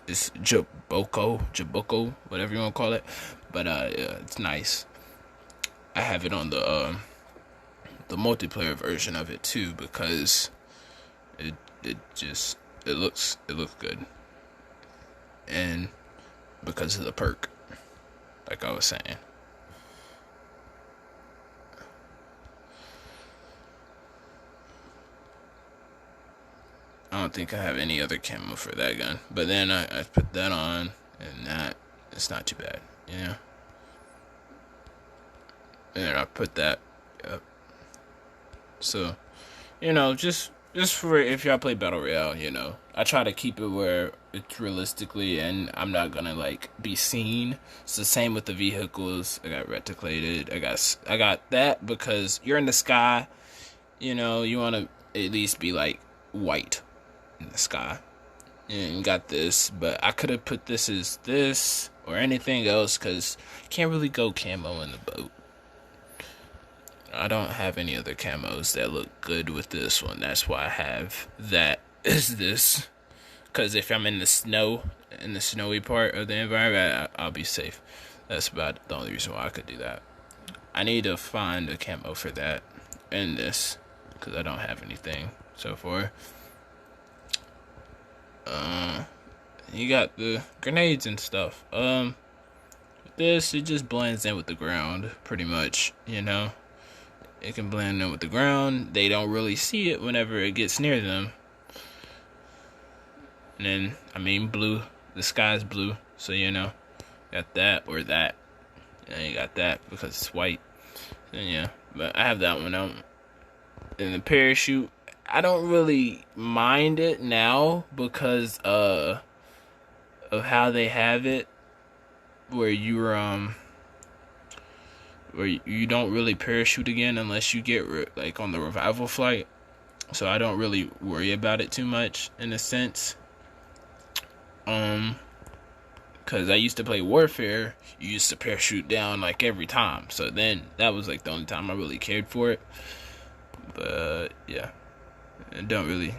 It's Jaboko, whatever you want to call it. But yeah, it's nice. I have it on the multiplayer version of it too, because it looks good, and because of the perk, like I was saying. I don't think I have any other camo for that gun. But then I put that on, and it's not too bad, you know. And I put that up. So, you know, just for if y'all play Battle Royale, you know, I try to keep it where it's realistically, and I'm not gonna like be seen. It's the same with the vehicles. I got reticulated. I got that because you're in the sky. You know, you want to at least be like white in the sky. And got this, but I could have put this as this or anything else, because you can't really go camo in the boat. I don't have any other camos that look good with this one. That's why I have that as this. Because if I'm in the snow, in the snowy part of the environment, I'll be safe. That's about the only reason why I could do that. I need to find a camo for that in this, because I don't have anything so far. You got the grenades and stuff. This, it just blends in with the ground, pretty much, you know. It can blend in with the ground. They don't really see it whenever it gets near them. And then, I mean, blue. The sky's blue, so you know, got that or that. And you got that because it's white. And yeah, but I have that one out. And the parachute, I don't really mind it now because of how they have it, where you don't really parachute again unless you get like on the revival flight. So I don't really worry about it too much in a sense. Cause I used to play Warfare, you used to parachute down like every time. So then that was like the only time I really cared for it. But yeah, it don't really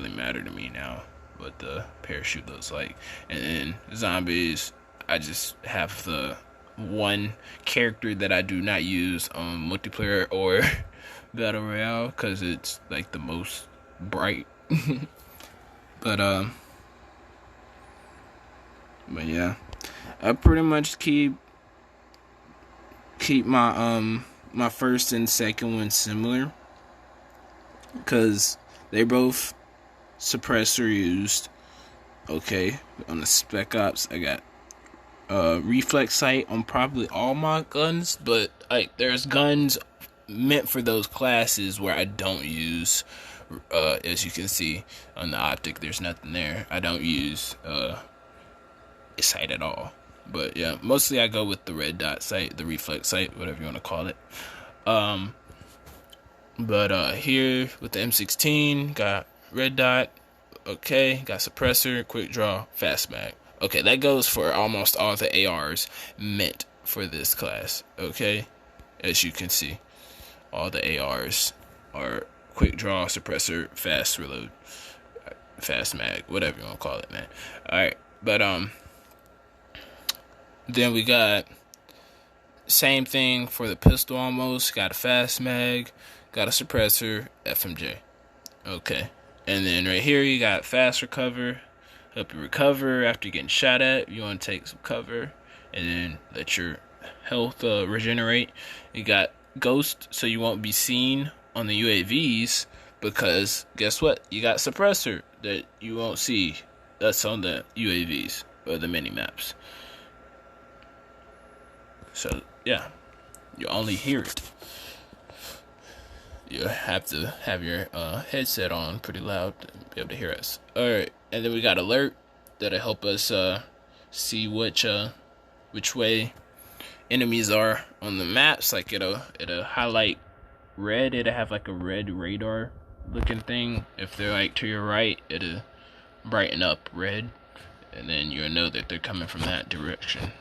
matter to me now what the parachute looks like. And then zombies, I just have the one character that I do not use on multiplayer or battle royale because it's like the most bright. But yeah, I pretty much keep my my first and second one similar because they both suppressor used. Okay, on the Spec Ops, I got reflex sight on probably all my guns, but like there's guns meant for those classes where I don't use. As you can see on the optic, there's nothing there. I don't use sight at all. But yeah, mostly I go with the red dot sight, the reflex sight, whatever you want to call it. But here with the M16, got red dot, okay, got suppressor, quick draw, fast mag. Okay, that goes for almost all the ARs meant for this class, okay? As you can see, all the ARs are quick draw, suppressor, fast reload, fast mag, whatever you want to call it, man. Alright, but then we got same thing for the pistol almost. Got a fast mag, got a suppressor, FMJ. Okay. And then right here you got fast recover. Help you recover after getting shot at. You want to take some cover and then let your health regenerate. You got ghost so you won't be seen on the UAVs because guess what? You got suppressor that you won't see. That's on the UAVs or the mini maps. So, yeah, you only hear it. You have to have your headset on pretty loud to be able to hear us. Alright, and then we got alert that'll help us see which way enemies are on the maps. Like it'll highlight red. It'll have like a red radar looking thing. If they're like to your right, it'll brighten up red, and then you'll know that they're coming from that direction.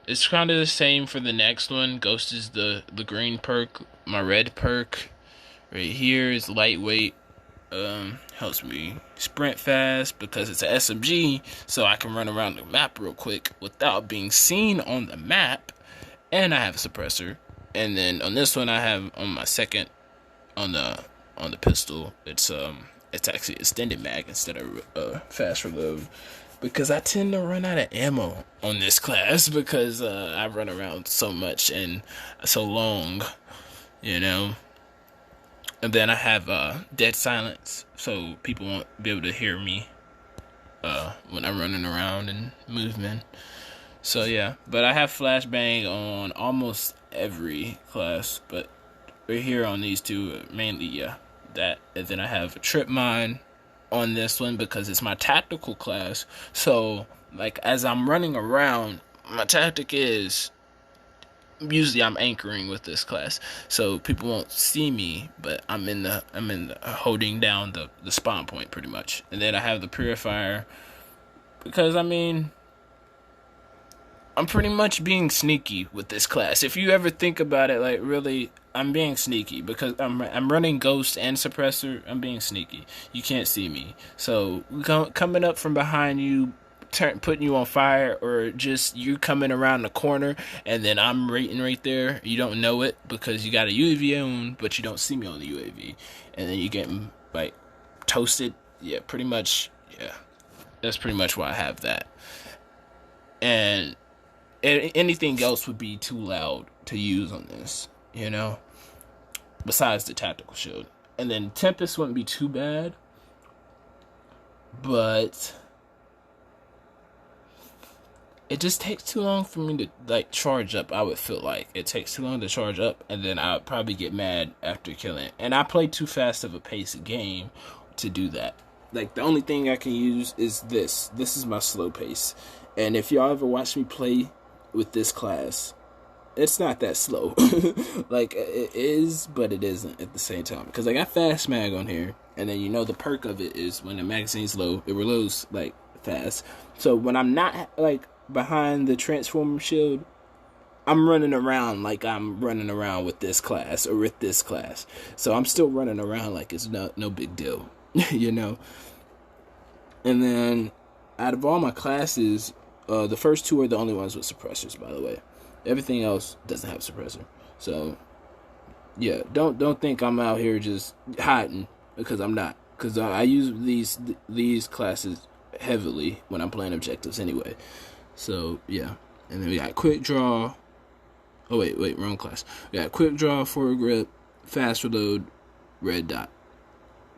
It's kind of the same for the next one. Ghost is the green perk. My red perk right here is lightweight. Helps me sprint fast because it's an SMG, so I can run around the map real quick without being seen on the map. And I have a suppressor. And then on this one, I have on my second on the pistol. It's actually extended mag instead of fast reload. Because I tend to run out of ammo on this class because I run around so much and so long, you know. And then I have dead silence, so people won't be able to hear me when I'm running around and moving. So yeah, but I have flashbang on almost every class, but right here on these two, mainly, yeah, that. And then I have a trip mine on this one because it's my tactical class. So like as I'm running around, my tactic is usually I'm anchoring with this class, so people won't see me, but I'm in the holding down the spawn point pretty much. And then I have the purifier because I mean I'm pretty much being sneaky with this class. If you ever think about it, like really, I'm being sneaky because I'm running ghost and suppressor. I'm being sneaky. You can't see me, so coming up from behind you, putting you on fire, or just you coming around the corner and then I'm right there. You don't know it because you got a UAV on, but you don't see me on the UAV, and then you getting like toasted yeah, pretty much, yeah, that's pretty much why I have that. And anything else would be too loud to use on this, you know, besides the tactical shield. And then Tempest wouldn't be too bad, but it just takes too long for me to like charge up. I would feel like it takes too long to charge up, and then I would probably get mad after killing it. And I play too fast of a pace game to do that. Like, the only thing I can use is this. This is my slow pace. And if y'all ever watch me play with this class, it's not that slow. Like, it is, but it isn't at the same time. Because I got fast mag on here, and then, you know, the perk of it is when the magazine's low, it reloads, like, fast. So when I'm not, like, behind the transformer shield, I'm running around like I'm running around with this class or with this class. So I'm still running around like it's no big deal, you know. And then out of all my classes, the first two are the only ones with suppressors, by the way. Everything else doesn't have suppressor. So yeah, don't think I'm out here just hiding, because I'm not. Because I use these classes heavily when I'm playing objectives anyway. So yeah, and then we got quick draw. Oh wait, wrong class. We got quick draw, forward grip, fast reload, red dot,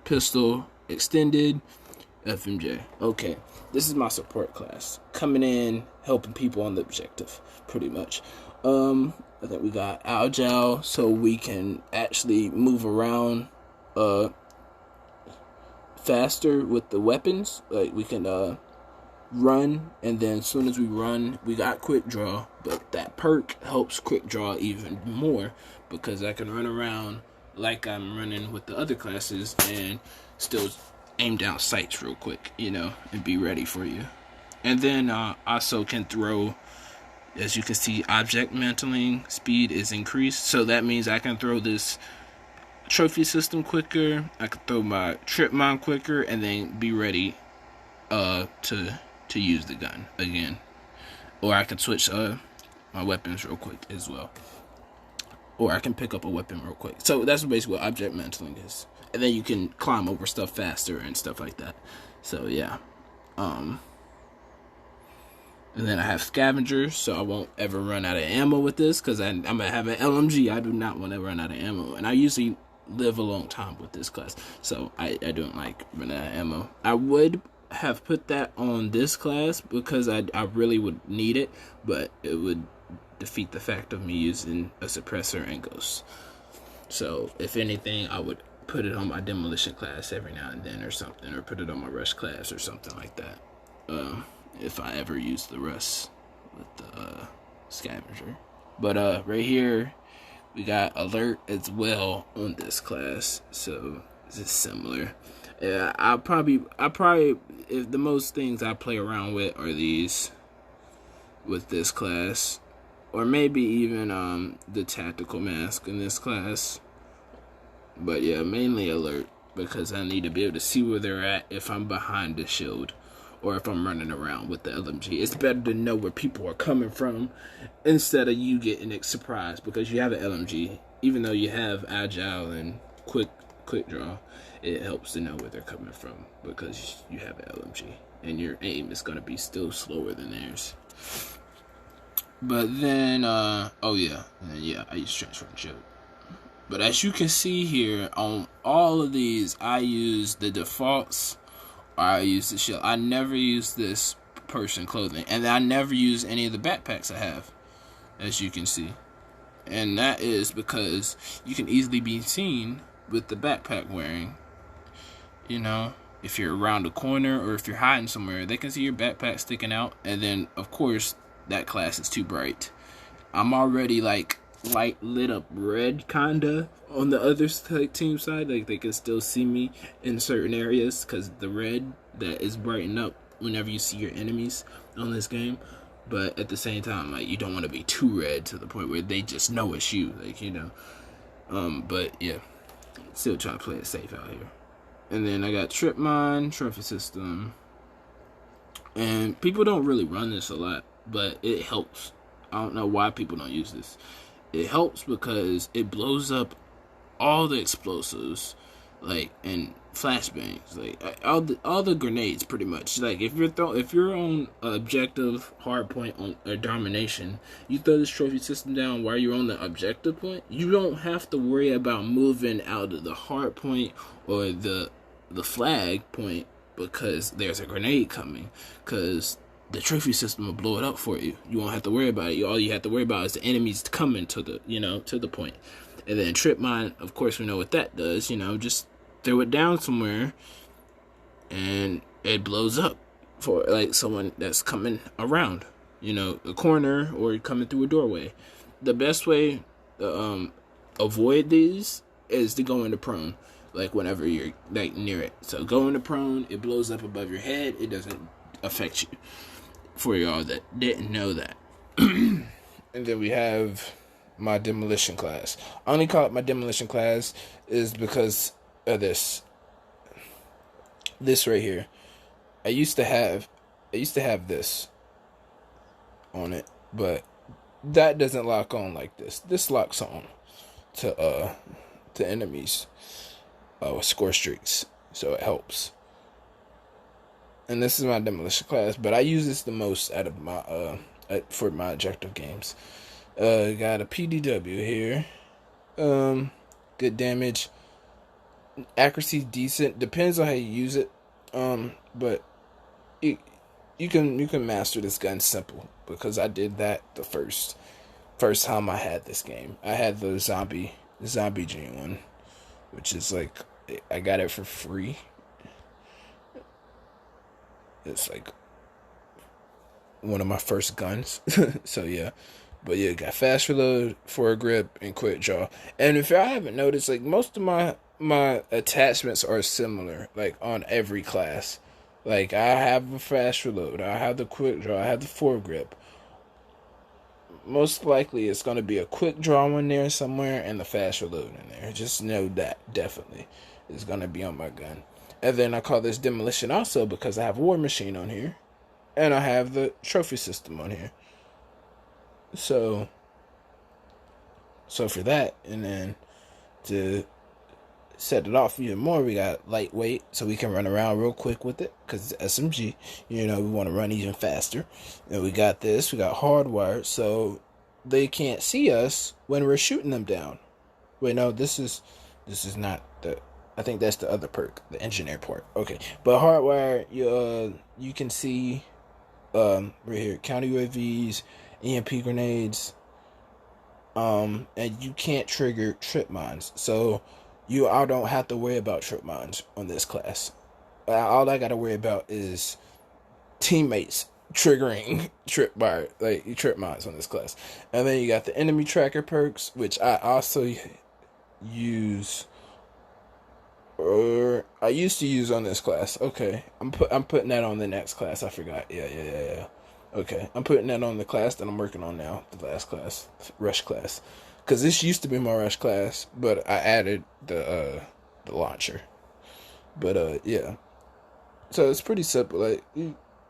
pistol, extended, FMJ. Okay, this is my support class, coming in helping people on the objective, pretty much. I think we got agile, so we can actually move around faster with the weapons. Like, we can run, and then as soon as we run, we got quick draw. But that perk helps quick draw even more, because I can run around like I'm running with the other classes and still aim down sights real quick, you know, and be ready for you. And then also can throw, as you can see, object mantling speed is increased, so that means I can throw this trophy system quicker, I can throw my trip mine quicker, and then be ready to use the gun again. Or I can switch my weapons real quick as well. Or I can pick up a weapon real quick. So that's basically what object mantling is. And then you can climb over stuff faster and stuff like that. So yeah. And then I have scavengers, so I won't ever run out of ammo with this, because I'm going to have an LMG. I do not want to run out of ammo. And I usually live a long time with this class, so I don't like running out of ammo. I would have put that on this class because I really would need it, but it would defeat the fact of me using a suppressor and ghosts. So if anything, I would put it on my demolition class every now and then or something, or put it on my rush class or something like that, if I ever use the rush with the scavenger. But right here we got alert as well on this class, so it's similar. Yeah, I probably if the most things I play around with are these with this class, or maybe even the tactical mask in this class. But yeah, mainly alert, because I need to be able to see where they're at if I'm behind the shield or if I'm running around with the LMG. It's better to know where people are coming from instead of you getting it surprised because you have an LMG. Even though you have agile and quick draw, it helps to know where they're coming from because you have an LMG and your aim is going to be still slower than theirs. But then, I use transfer and shield. But as you can see here, on all of these, I use the defaults, or I use the shield. I never use this person clothing, and I never use any of the backpacks I have, as you can see. And that is because you can easily be seen with the backpack wearing. You know, if you're around a corner or if you're hiding somewhere, they can see your backpack sticking out. And then, of course, that class is too bright. I'm already like light lit up red kinda on the other team side, like they can still see me in certain areas because the red that is brightened up whenever you see your enemies on this game. But at the same time, like, you don't want to be too red to the point where they just know it's you, like, you know. But yeah, still try to play it safe out here. And then I got trip mine, trophy system, and people don't really run this a lot, but it helps. I don't know why people don't use this. It helps because it blows up all the explosives. like, and flashbangs, like all the grenades, pretty much. Like if you're on objective hard point on or domination, you throw this trophy system down while you're on the objective point. You don't have to worry about moving out of the hard point or the flag point because there's a grenade coming, because the trophy system will blow it up for you. You won't have to worry about it. All you have to worry about is the enemies coming to the point. And then trip mine, of course, we know what that does. Just throw it down somewhere, and it blows up for like someone that's coming around, a corner or coming through a doorway. The best way to avoid these is to go into prone, like whenever you're like near it. So go into prone, it blows up above your head. It doesn't affect you. For y'all that didn't know that. And then we have my demolition class. I only call it my demolition class is because of this right here. I used to have this on it, but that doesn't lock on like this. This locks on to enemies with score streaks, so it helps. And this is my demolition class, but I use this the most out of my for my objective games. Got a PDW here. Good damage. Accuracy decent. Depends on how you use it. But you can master this gun simple, because I did that the first time I had this game. I had the zombie gene one, which is like I got it for free. It's like one of my first guns. So yeah. But yeah, got fast reload, forward grip, and quick draw. And if y'all haven't noticed, like most of my attachments are similar, like on every class. Like I have a fast reload, I have the quick draw, I have the forward grip. Most likely it's gonna be a quick draw in there somewhere and the fast reload in there. Just know that definitely is gonna be on my gun. And then I call this demolition also because I have War Machine on here, and I have the trophy system on here. So for that, and then to set it off even more, we got lightweight, so we can run around real quick with it, because it's SMG. We want to run even faster. And we got this, we got hardwired, so they can't see us when we're shooting them down. Wait, no, this is not the... I think that's the other perk, the engineer part. Okay, but hardwire, you can see right here, counter UAVs, EMP grenades, and you can't trigger trip mines. So I don't have to worry about trip mines on this class. All I gotta worry about is teammates triggering trip mines on this class. And then you got the enemy tracker perks, which I also use. Or I used to use on this class. Okay, I'm putting that on the next class. I forgot. Yeah. Okay, I'm putting that on the class that I'm working on now. The last class, rush class, because this used to be my rush class, but I added the launcher. But yeah, so it's pretty simple. Like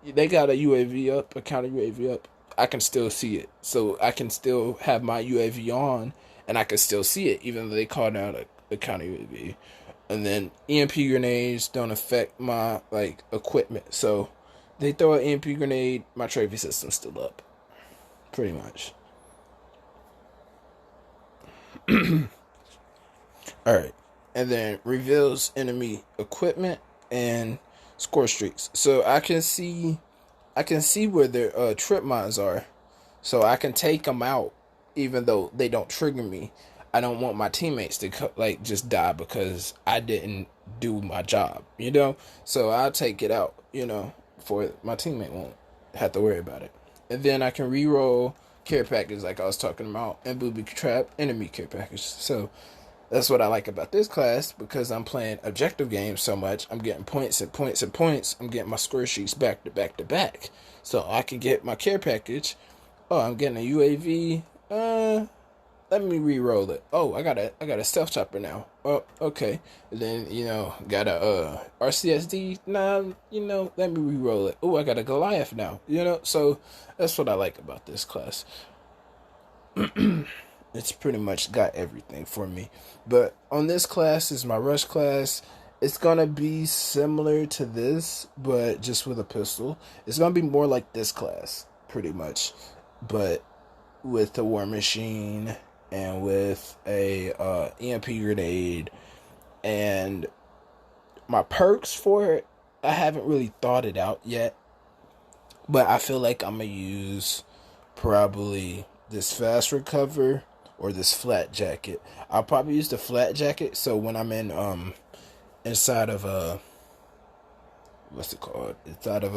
they got a UAV up, a counter UAV up. I can still see it, so I can still have my UAV on, and I can still see it, even though they called out a counter UAV. And then EMP grenades don't affect my equipment. So they throw an EMP grenade, my trophy system's still up. Pretty much. Alright. And then reveals enemy equipment and score streaks. So I can see where their trip mines are. So I can take them out even though they don't trigger me. I don't want my teammates to just die because I didn't do my job, So I'll take it out, for my teammate won't have to worry about it. And then I can re-roll care package like I was talking about, and booby trap enemy care package. So that's what I like about this class, because I'm playing objective games so much. I'm getting points and points and points. I'm getting my score sheets back to back to back. So I can get my care package. Oh, I'm getting a UAV. Let me re-roll it. Oh, I got a stealth chopper now. Oh, okay. And then, got a RCSD. Nah, let me re-roll it. Oh, I got a Goliath now. So that's what I like about this class. it's pretty much got everything for me. But on this class is my rush class. It's gonna be similar to this, but just with a pistol. It's gonna be more like this class, pretty much, but with the war machine and with a EMP grenade. And my perks for it, I haven't really thought it out yet, but I feel like I'm gonna use probably this fast recover or this flat jacket. I'll probably use the flat jacket, so when I'm in inside of what's it called? Inside of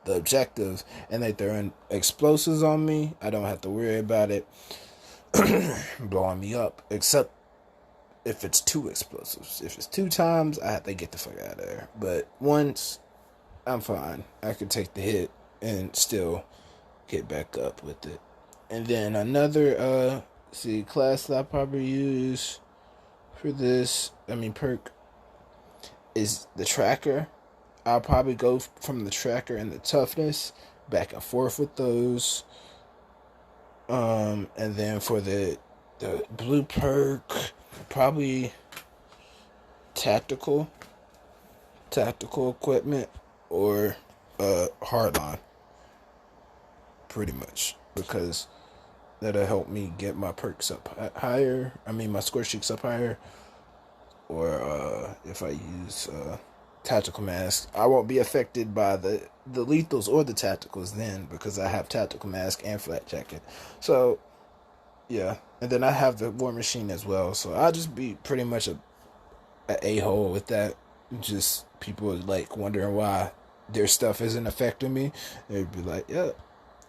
the objective, and they throwing explosives on me, I don't have to worry about it blowing me up. Except if it's 2 explosives. If it's 2 times, I have to get the fuck out of there. But once, I'm fine. I can take the hit and still get back up with it. And then another class that I probably use for this, perk, is the tracker. I'll probably go from the tracker and the toughness back and forth with those. And then for the blue perk, probably tactical equipment or hardline, pretty much, because that'll help me get my perks up higher. My score streaks up higher. Or if I use tactical mask, I won't be affected by the lethals or the tacticals then, because I have tactical mask and flat jacket. So yeah, and then I have the war machine as well. So I'll just be pretty much a hole with that. Just people like wondering why their stuff isn't affecting me. They'd be like, yeah,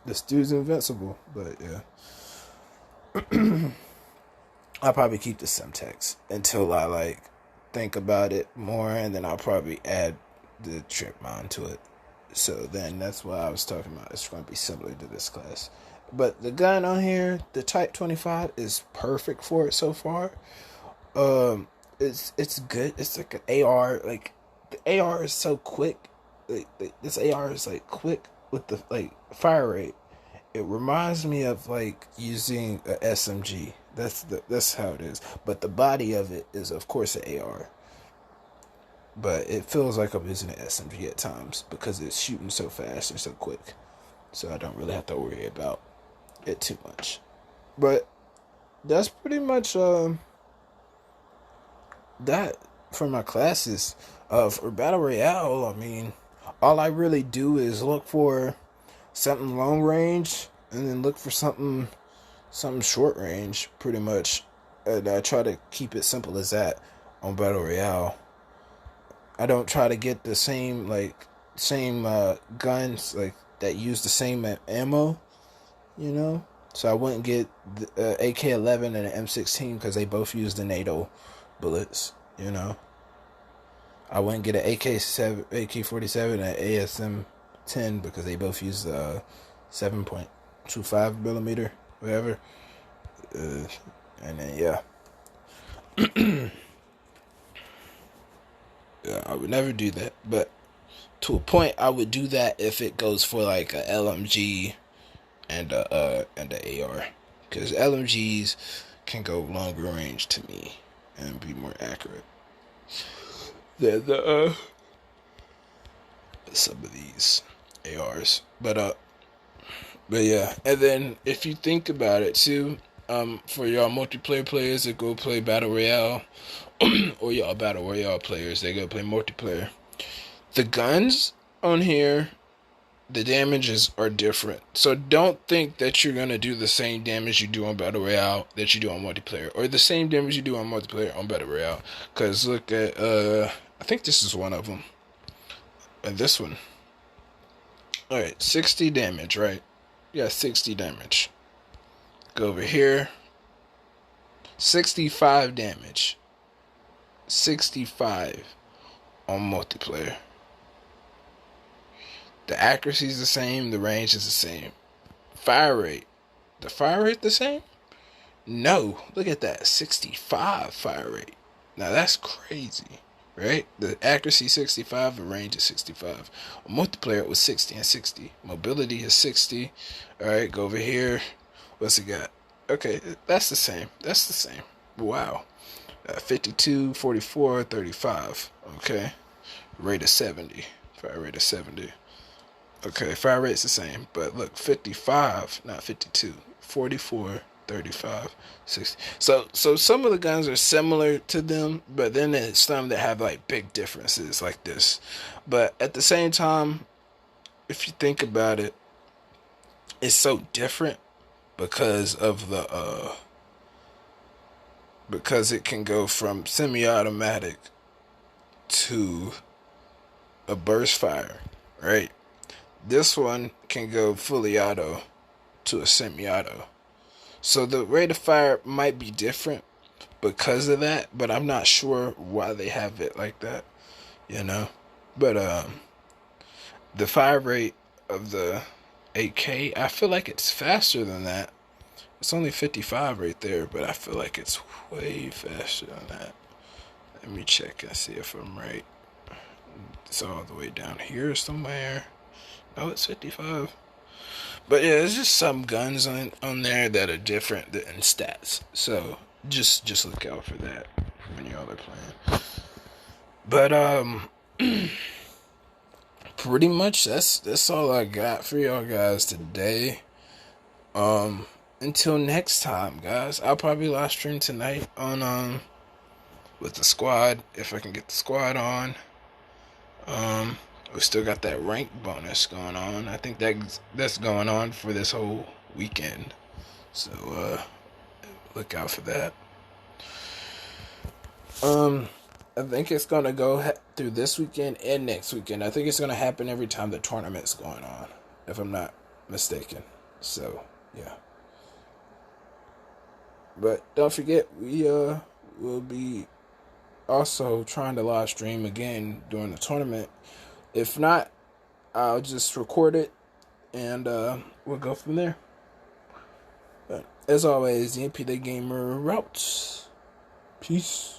this dude's invincible. But yeah. I'll probably keep the Semtex until I think about it more, and then I'll probably add the trip mine to it. So then that's what I was talking about. It's going to be similar to this class. But the gun on here, the Type 25, is perfect for it so far. It's good. It's like an AR. Like, the AR is so quick. This AR is quick with the fire rate. It reminds me of using a SMG. That's how it is. But the body of it is, of course, an AR. But it feels like I'm using an SMG at times because it's shooting so fast and so quick. So I don't really have to worry about it too much. But that's pretty much that for my classes. For Battle Royale, all I really do is look for something long range and then look for something short range, pretty much. And I try to keep it simple as that on Battle Royale. I don't try to get the same guns that use the same ammo, So I wouldn't get the AK-11 and an M16 because they both use the NATO bullets, I wouldn't get an AK-47 and an ASM-10 because they both use the 7.25 millimeter, whatever. And then yeah, yeah, I would never do that. But to a point, I would do that if it goes for a LMG and a AR, because LMGs can go longer range to me and be more accurate than some of these ARs. But yeah, and then if you think about it too, for y'all multiplayer players that go play Battle Royale, or y'all Battle Royale players that go play multiplayer, the guns on here, the damages are different. So don't think that you're gonna do the same damage you do on Battle Royale that you do on multiplayer, or the same damage you do on multiplayer on Battle Royale. Cause look at I think this is one of them, and this one. All right, 60 damage, right? Yeah, 60 damage. Go over here. 65 damage. 65 on multiplayer. The accuracy is the same. The range is the same. Fire rate. The fire rate the same? No. Look at that. 65 fire rate. Now that's crazy. Right? The accuracy 65, the range is 65. On multiplayer it was 60 and 60. Mobility is 60. Alright, go over here. What's it got? Okay, that's the same. That's the same. Wow. 52, 44, 35. Okay. Rate of 70. Fire rate of 70. Okay, fire rate's the same. But look, 55, not 52. 44, 35, 60. So some of the guns are similar to them, but then there's some that have like big differences like this. But at the same time, if you think about it, it's so different because of the because it can go from semi-automatic to a burst fire, right? This one can go fully auto to a semi-auto. So the rate of fire might be different because of that, but I'm not sure why they have it like that, you know? But the fire rate of the 8K, I feel like it's faster than that. It's only 55 right there, but I feel like it's way faster than that. Let me check and see if I'm right. It's all the way down here somewhere. No, it's 55. But yeah, there's just some guns on there that are different in stats. So just look out for that when y'all are playing. But pretty much that's all I got for y'all guys today. Until next time, guys. I'll probably live stream tonight on with the squad if I can get the squad on. We still got that rank bonus going on. I think that's going on for this whole weekend. So look out for that. I think it's gonna go through this weekend and next weekend. I think it's gonna happen every time the tournament's going on, if I'm not mistaken. So yeah. But don't forget, we will be also trying to live stream again during the tournament. If not, I'll just record it and we'll go from there. But as always, DMPdaGamer routes. Peace.